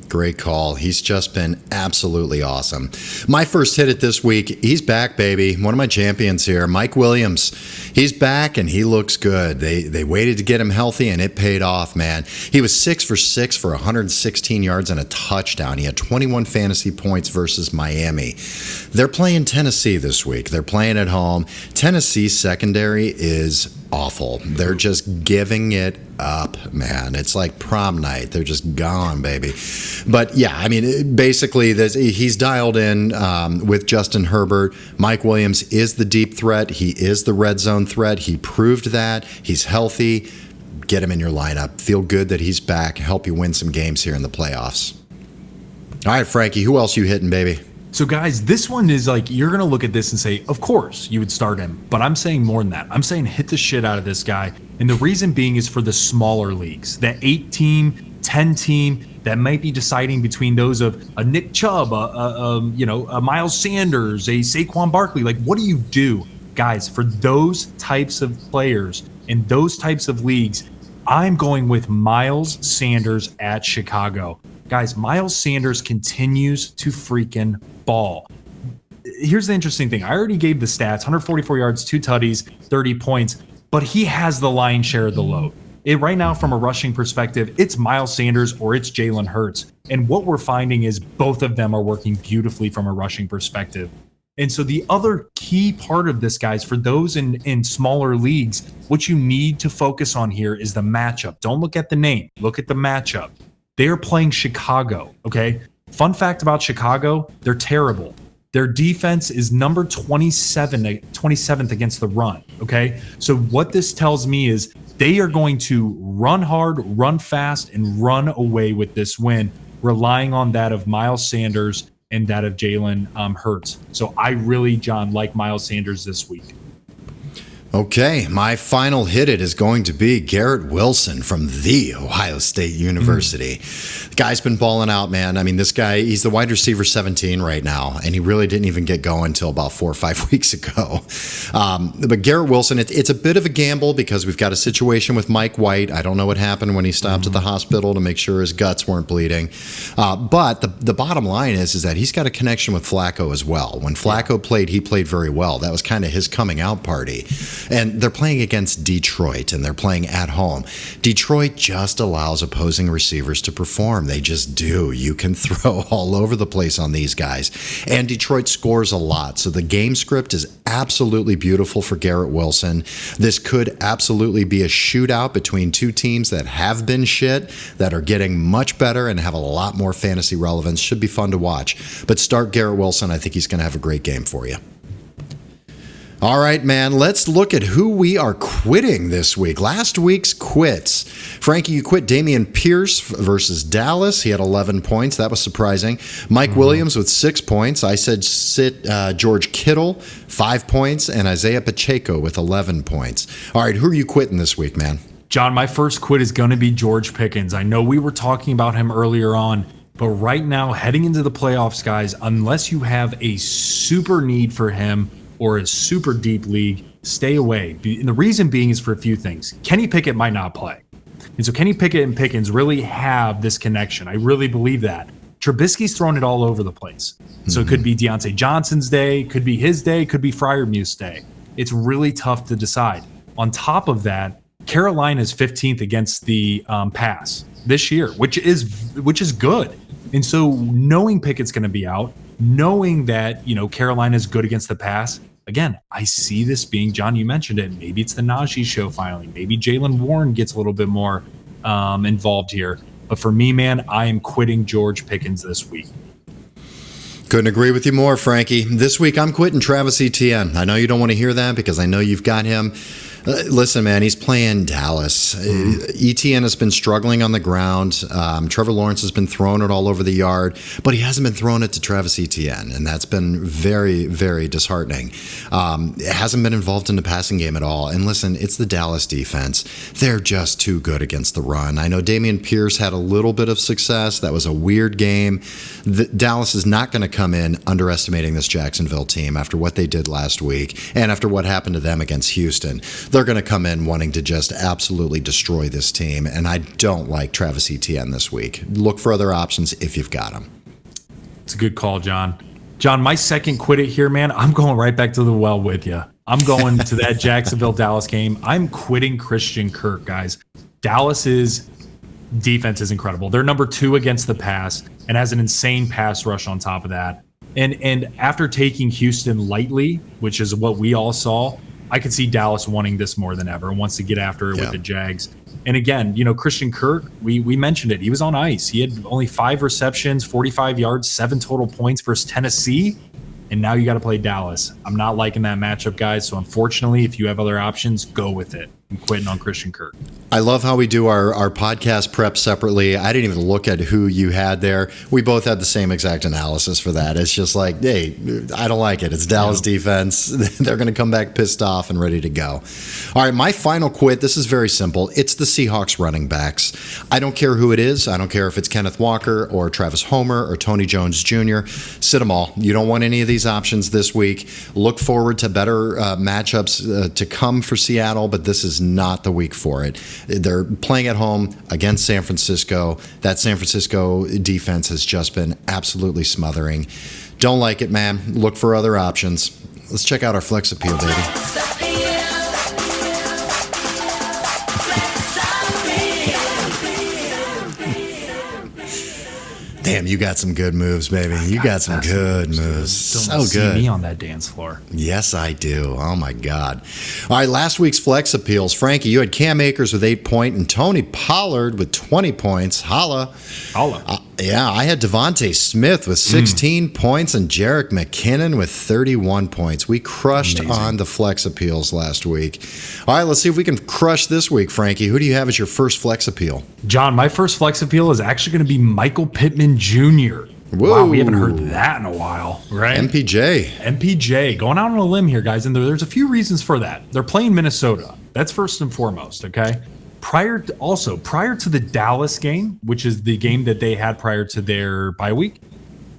Great call. He's just been absolutely awesome. My first hit it this week, he's back, baby. One of my champions here, Mike Williams. He's back and he looks good. They waited to get him healthy and it paid off, man. He was 6 for 6 for 116 yards and a touchdown. He had 21 fantasy points versus Miami. They're playing Tennessee this week. They're playing at home. Tennessee's secondary is awful. They're just giving it up, man. It's like prom night. They're just gone, baby. But yeah, I mean, basically, he's dialed in with Justin Herbert. Mike Williams is the deep threat. He is the red zone threat. He proved that. He's healthy. Get him in your lineup. Feel good that he's back. Help you win some games here in the playoffs. All right, Frankie, who else you hitting, baby? So, guys, this one is like, you're going to look at this and say, of course, you would start him. But I'm saying more than that. I'm saying hit the shit out of this guy. And the reason being is for the smaller leagues. That 8-team, 10-team that might be deciding between those of a Nick Chubb, a Miles Sanders, a Saquon Barkley. Like, what do you do? Guys, for those types of players in those types of leagues, I'm going with Miles Sanders at Chicago. Guys, Miles Sanders continues to freaking ball. Here's the interesting thing. I already gave the stats, 144 yards, 2 tutties, 30 points, but he has the lion's share of the load. Right now, from a rushing perspective, it's Miles Sanders or it's Jalen Hurts. And what we're finding is both of them are working beautifully from a rushing perspective. And so the other key part of this, guys, for those in smaller leagues, what you need to focus on here is the matchup. Don't look at the name. Look at the matchup. They are playing Chicago, okay? Fun fact about Chicago, they're terrible. Their defense is number 27th against the run, okay? So what this tells me is they are going to run hard, run fast, and run away with this win, relying on that of Miles Sanders and that of Jalen Hurts. So I really, John, like Miles Sanders this week. Okay, my final hit it is going to be Garrett Wilson from The Ohio State University. The guy's been balling out, man. I mean, this guy, he's the wide receiver 17 right now, and he really didn't even get going until about 4 or 5 weeks ago. But Garrett Wilson, it's a bit of a gamble because we've got a situation with Mike White. I don't know what happened when he stopped at the hospital to make sure his guts weren't bleeding. But the bottom line is that he's got a connection with Flacco as well. When Flacco played, he played very well. That was kind of his coming out party. And they're playing against Detroit, and they're playing at home. Detroit just allows opposing receivers to perform. They just do. You can throw all over the place on these guys. And Detroit scores a lot. So the game script is absolutely beautiful for Garrett Wilson. This could absolutely be a shootout between two teams that have been shit, that are getting much better and have a lot more fantasy relevance. Should be fun to watch. But start Garrett Wilson. I think he's going to have a great game for you. All right, man, let's look at who we are quitting this week. Last week's quits. Frankie, you quit Dameon Pierce versus Dallas. He had 11 points. That was surprising. Mike Williams with 6 points. I said sit George Kittle, 5 points, and Isaiah Pacheco with 11 points. All right, who are you quitting this week, man? John, my first quit is going to be George Pickens. I know we were talking about him earlier on, but right now, heading into the playoffs, guys, unless you have a super need for him or a super deep league, stay away. And the reason being is for a few things. Kenny Pickett might not play. And so Kenny Pickett and Pickens really have this connection. I really believe that. Trubisky's thrown it all over the place. So it could be Deontay Johnson's day, could be his day, could be Freiermuth's day. It's really tough to decide. On top of that, Carolina's 15th against the pass this year, which is good. And so knowing Pickett's going to be out, knowing that, Carolina's good against the pass, again, I see this being, John, you mentioned it, maybe it's the Najee show finally. Maybe Jaylen Warren gets a little bit more involved here. But for me, man, I am quitting George Pickens this week. Couldn't agree with you more, Frankie. This week, I'm quitting Travis Etienne. I know you don't want to hear that because I know you've got him. Listen, man, he's playing Dallas. Etienne has been struggling on the ground. Trevor Lawrence has been throwing it all over the yard, but he hasn't been throwing it to Travis Etienne, and that's been very, very disheartening. It hasn't been involved in the passing game at all. And listen, it's the Dallas defense. They're just too good against the run. I know Dameon Pierce had a little bit of success. That was a weird game. Dallas is not going to come in underestimating this Jacksonville team after what they did last week and after what happened to them against Houston. They're going to come in wanting to just absolutely destroy this team, and I don't like Travis Etienne this week. Look for other options if you've got them. It's a good call, John. John, my second quit it here, man. I'm going right back to the well with you. I'm going to that Jacksonville-Dallas game. I'm quitting Christian Kirk, guys. Dallas's defense is incredible. They're number 2 against the pass and has an insane pass rush on top of that. And after taking Houston lightly, which is what we all saw, I could see Dallas wanting this more than ever and wants to get after it with the Jags. And again, Christian Kirk, we mentioned it. He was on ice. He had only 5 receptions, 45 yards, 7 total points versus Tennessee. And now you got to play Dallas. I'm not liking that matchup, guys. So unfortunately, if you have other options, go with it. I'm quitting on Christian Kirk. I love how we do our podcast prep separately. I didn't even look at who you had there. We both had the same exact analysis for that. It's just like, hey, I don't like it. It's Dallas defense. They're going to come back pissed off and ready to go. All right, my final quit. This is very simple. It's the Seahawks running backs. I don't care who it is. I don't care if it's Kenneth Walker or Travis Homer or Tony Jones Jr. Sit them all. You don't want any of these options this week. Look forward to better matchups to come for Seattle, but this is not the week for it. They're playing at home against San Francisco. That San Francisco defense has just been absolutely smothering. Don't like it, man. Look for other options. Let's check out our flex appeal, baby. Damn, you got some good moves, baby. You got some good moves. So good. See me on that dance floor. Yes, I do. Oh, my God. All right, last week's flex appeals. Frankie, you had Cam Akers with 8 points and Tony Pollard with 20 points. Holla. Yeah, I had Devontae Smith with 16 points and Jerick McKinnon with 31 points. We crushed on the flex appeals last week. All right, let's see if we can crush this week, Frankie. Who do you have as your first flex appeal? John, my first flex appeal is actually going to be Michael Pittman Jr. Whoa. Wow, we haven't heard that in a while, right? MPJ. Going out on a limb here, guys, and there's a few reasons for that. They're playing Minnesota. That's first and foremost, okay? Prior to the Dallas game, which is the game that they had prior to their bye week,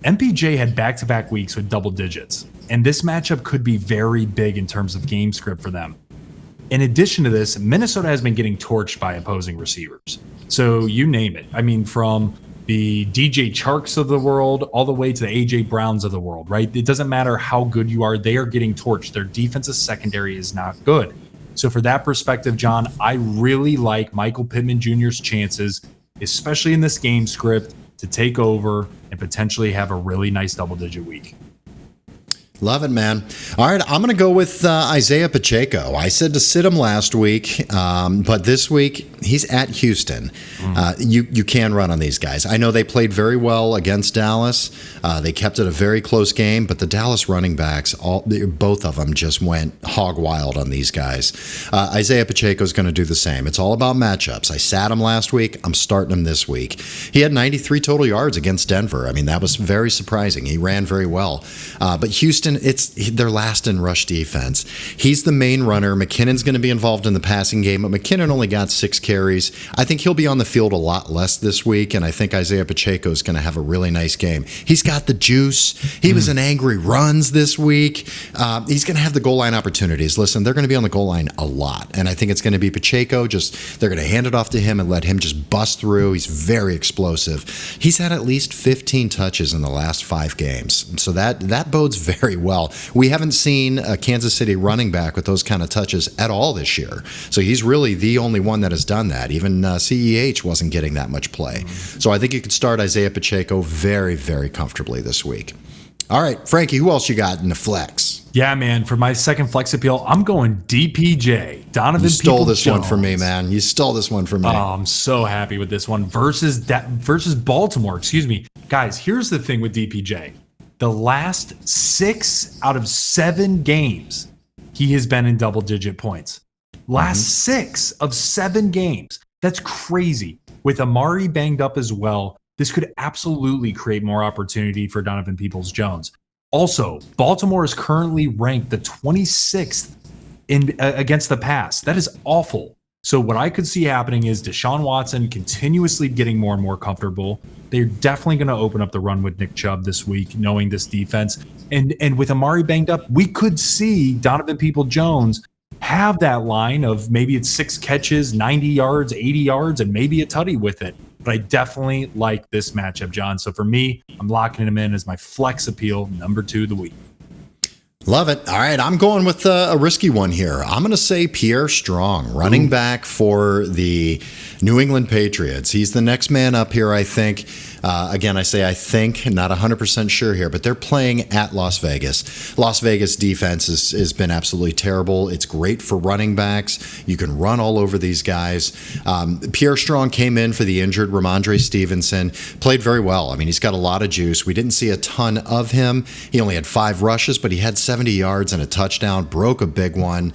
MPJ had back-to-back weeks with double digits. And this matchup could be very big in terms of game script for them. In addition to this, Minnesota has been getting torched by opposing receivers. So you name it. I mean, from the DJ Charks of the world all the way to the AJ Browns of the world, right? It doesn't matter how good you are. They are getting torched. Their defensive secondary is not good. So for that perspective, John, I really like Michael Pittman Jr.'s chances, especially in this game script, to take over and potentially have a really nice double-digit week. Love it, man. All right, I'm going to go with Isaiah Pacheco. I said to sit him last week, but this week he's at Houston. You can run on these guys. I know they played very well against Dallas. They kept it a very close game, but the Dallas running backs, both of them just went hog wild on these guys. Isaiah Pacheco is going to do the same. It's all about matchups. I sat him last week. I'm starting him this week. He had 93 total yards against Denver. I mean, that was very surprising. He ran very well. But Houston, they're last in rush defense. He's the main runner. McKinnon's going to be involved in the passing game, but McKinnon only got 6 carries. I think he'll be on the field a lot less this week, and I think Isaiah Pacheco is going to have a really nice game. He's got the juice. He was in angry runs this week. He's going to have the goal line opportunities. Listen, they're going to be on the goal line a lot, and I think it's going to be Pacheco. They're going to hand it off to him and let him just bust through. He's very explosive. He's had at least 15 touches in the last 5 games, so that bodes very well. We haven't seen a Kansas City running back with those kind of touches at all this year. So he's really the only one that has done that. Even CEH wasn't getting that much play. So I think you could start Isaiah Pacheco very, very comfortably this week. All right, Frankie, who else you got in the flex? Yeah, man. For my second flex appeal, I'm going DPJ. Donovan You stole Peoples-Jones. this one from me, man. You stole this one from me. Oh, I'm so happy with this one versus Baltimore. Excuse me. Guys, here's the thing with DPJ. The last 6 out of 7 games, he has been in double-digit points. Last 6 of 7 games. That's crazy. With Amari banged up as well, this could absolutely create more opportunity for Donovan Peoples-Jones. Also, Baltimore is currently ranked the 26th against the pass. That is awful. So what I could see happening is Deshaun Watson continuously getting more and more comfortable. They're definitely going to open up the run with Nick Chubb this week, knowing this defense. And with Amari banged up, we could see Donovan Peoples-Jones have that line of maybe it's 6 catches, 90 yards, 80 yards, and maybe a tutty with it. But I definitely like this matchup, John. So for me, I'm locking him in as my flex appeal, number 2 of the week. Love it. All right, I'm going with a risky one here. I'm going to say Pierre Strong, running back for the New England Patriots. He's the next man up here, I think. Again, I say I think, not 100% sure here, but they're playing at Las Vegas. Las Vegas defense has been absolutely terrible. It's great for running backs. You can run all over these guys. Pierre Strong came in for the injured Ramondre Stevenson, played very well. I mean, he's got a lot of juice. We didn't see a ton of him. He only had 5 rushes, but he had 70 yards and a touchdown, broke a big one,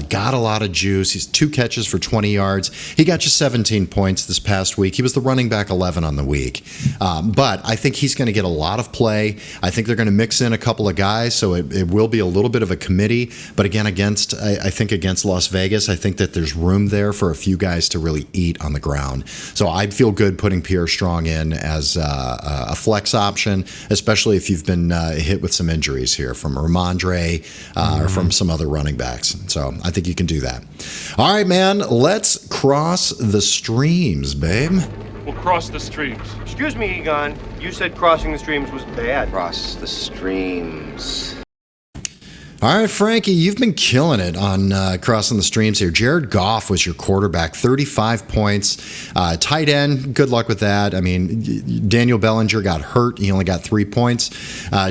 got a lot of juice. He's 2 catches for 20 yards. He got you 17 points this past week. He was the running back 11 on the week. But I think he's going to get a lot of play. I think they're going to mix in a couple of guys, so it will be a little bit of a committee. But again, I think against Las Vegas, I think that there's room there for a few guys to really eat on the ground. So I'd feel good putting Pierre Strong in as a flex option, especially if you've been hit with some injuries here from Ramondre or from some other running backs. So I think you can do that. All right, man, let's cross the streams, babe. We'll cross the streams. Excuse me, Egon. You said crossing the streams was bad. Cross the streams. All right, Frankie, you've been killing it on crossing the streams here. Jared Goff was your quarterback, 35 points. Tight end, good luck with that. I mean, Daniel Bellinger got hurt. He only got 3 points.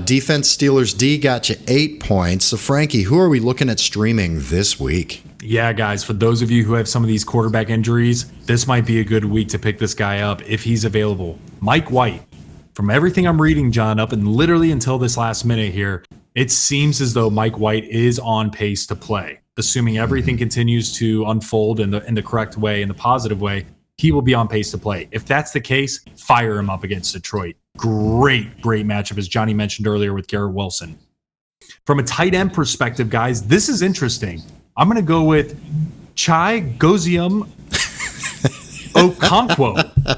Defense, Steelers D got you 8 points. So, Frankie, who are we looking at streaming this week? Yeah, guys, for those of you who have some of these quarterback injuries, this might be a good week to pick this guy up if he's available. Mike White. From everything I'm reading, John, up and literally until this last minute here, it seems as though Mike White is on pace to play. Assuming everything continues to unfold in the correct way, in the positive way, he will be on pace to play. If that's the case, fire him up against Detroit. Great matchup, as Johnny mentioned earlier with Garrett Wilson. From a tight end perspective, guys, this is interesting. I'm going to go with Chai Gozium Okonkwo.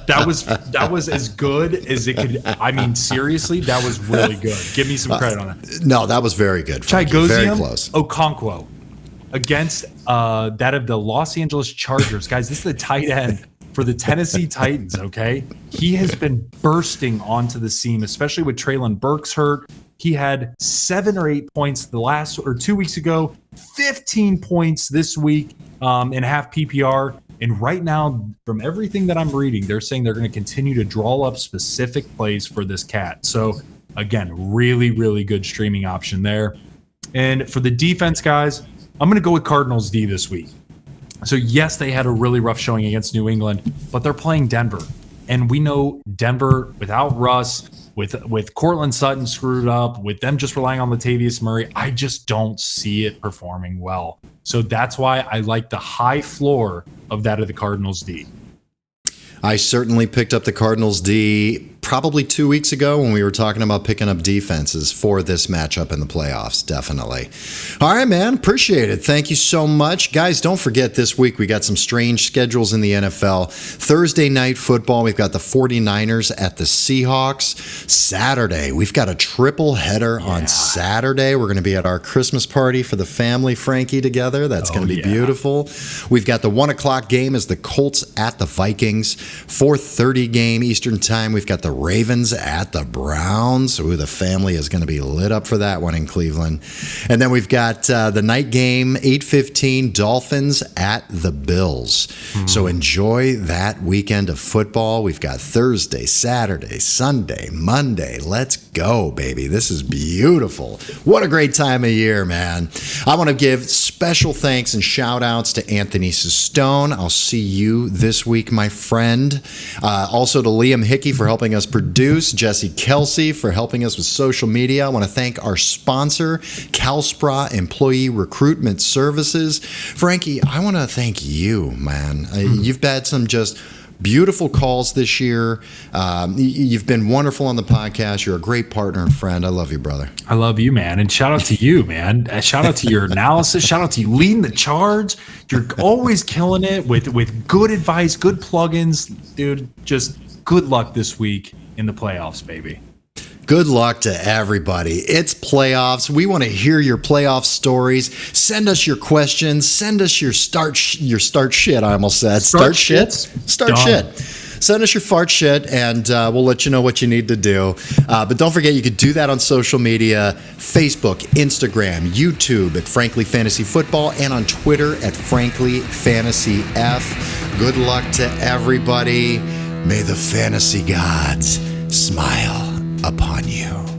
That was as good as it could. I mean, seriously, that was really good. Give me some credit on that. No, that was very good. Chai Gozium very close. Okonkwo against that of the Los Angeles Chargers. Guys, this is the tight end for the Tennessee Titans, okay? He has been bursting onto the seam, especially with Treylon Burks hurt. He had 7 or 8 points the last or 2 weeks ago, 15 points this week in half PPR. And right now, from everything that I'm reading, they're saying they're going to continue to draw up specific plays for this cat. So again, really, really good streaming option there. And for the defense, guys, I'm going to go with Cardinals D this week. So yes, they had a really rough showing against New England, but they're playing Denver. And we know Denver without Russ, with Cortland Sutton screwed up, with them just relying on Latavius Murray, I just don't see it performing well. So that's why I like the high floor of that of the Cardinals D. I certainly picked up the Cardinals D probably 2 weeks ago when we were talking about picking up defenses for this matchup in the playoffs. Definitely. All right, man. Appreciate it. Thank you so much. Guys, don't forget this week we got some strange schedules in the NFL. Thursday night football, we've got the 49ers at the Seahawks. Saturday, we've got a triple header on Saturday. We're going to be at our Christmas party for the family, Frankie, together. That's going to be beautiful. We've got the 1 o'clock game as the Colts at the Vikings. 4:30 game Eastern time. We've got the Ravens at the Browns. Ooh, the family is going to be lit up for that one in Cleveland. And then we've got the night game, 8:15, Dolphins at the Bills. So enjoy that weekend of football. We've got Thursday, Saturday, Sunday, Monday. Let's go, baby. This is beautiful. What a great time of year, man. I want to give special thanks and shout outs to Anthony Sestone. I'll see you this week, my friend. Also to Liam Hickey for helping us produce, Jesse Kelsey for helping us with social media. I want to thank our sponsor, CalSpra Employee Recruitment Services. Frankie, I want to thank you, man. You've had some just beautiful calls this year. You've been wonderful on the podcast. You're a great partner and friend. I love you, brother. I love you, man. And shout out to you, man. Shout out to your analysis. Shout out to you leading the charge. You're always killing it with good advice, good plugins. Dude, just good luck this week in the playoffs, baby. Good luck to everybody. It's playoffs. We want to hear your playoff stories. Send us your questions. Send us your start shit. I almost said start shit. Send us your fart shit, and we'll let you know what you need to do. But don't forget, you could do that on social media: Facebook, Instagram, YouTube at Frankly Fantasy Football, and on Twitter at Frankly Fantasy F. Good luck to everybody. May the fantasy gods smile upon you.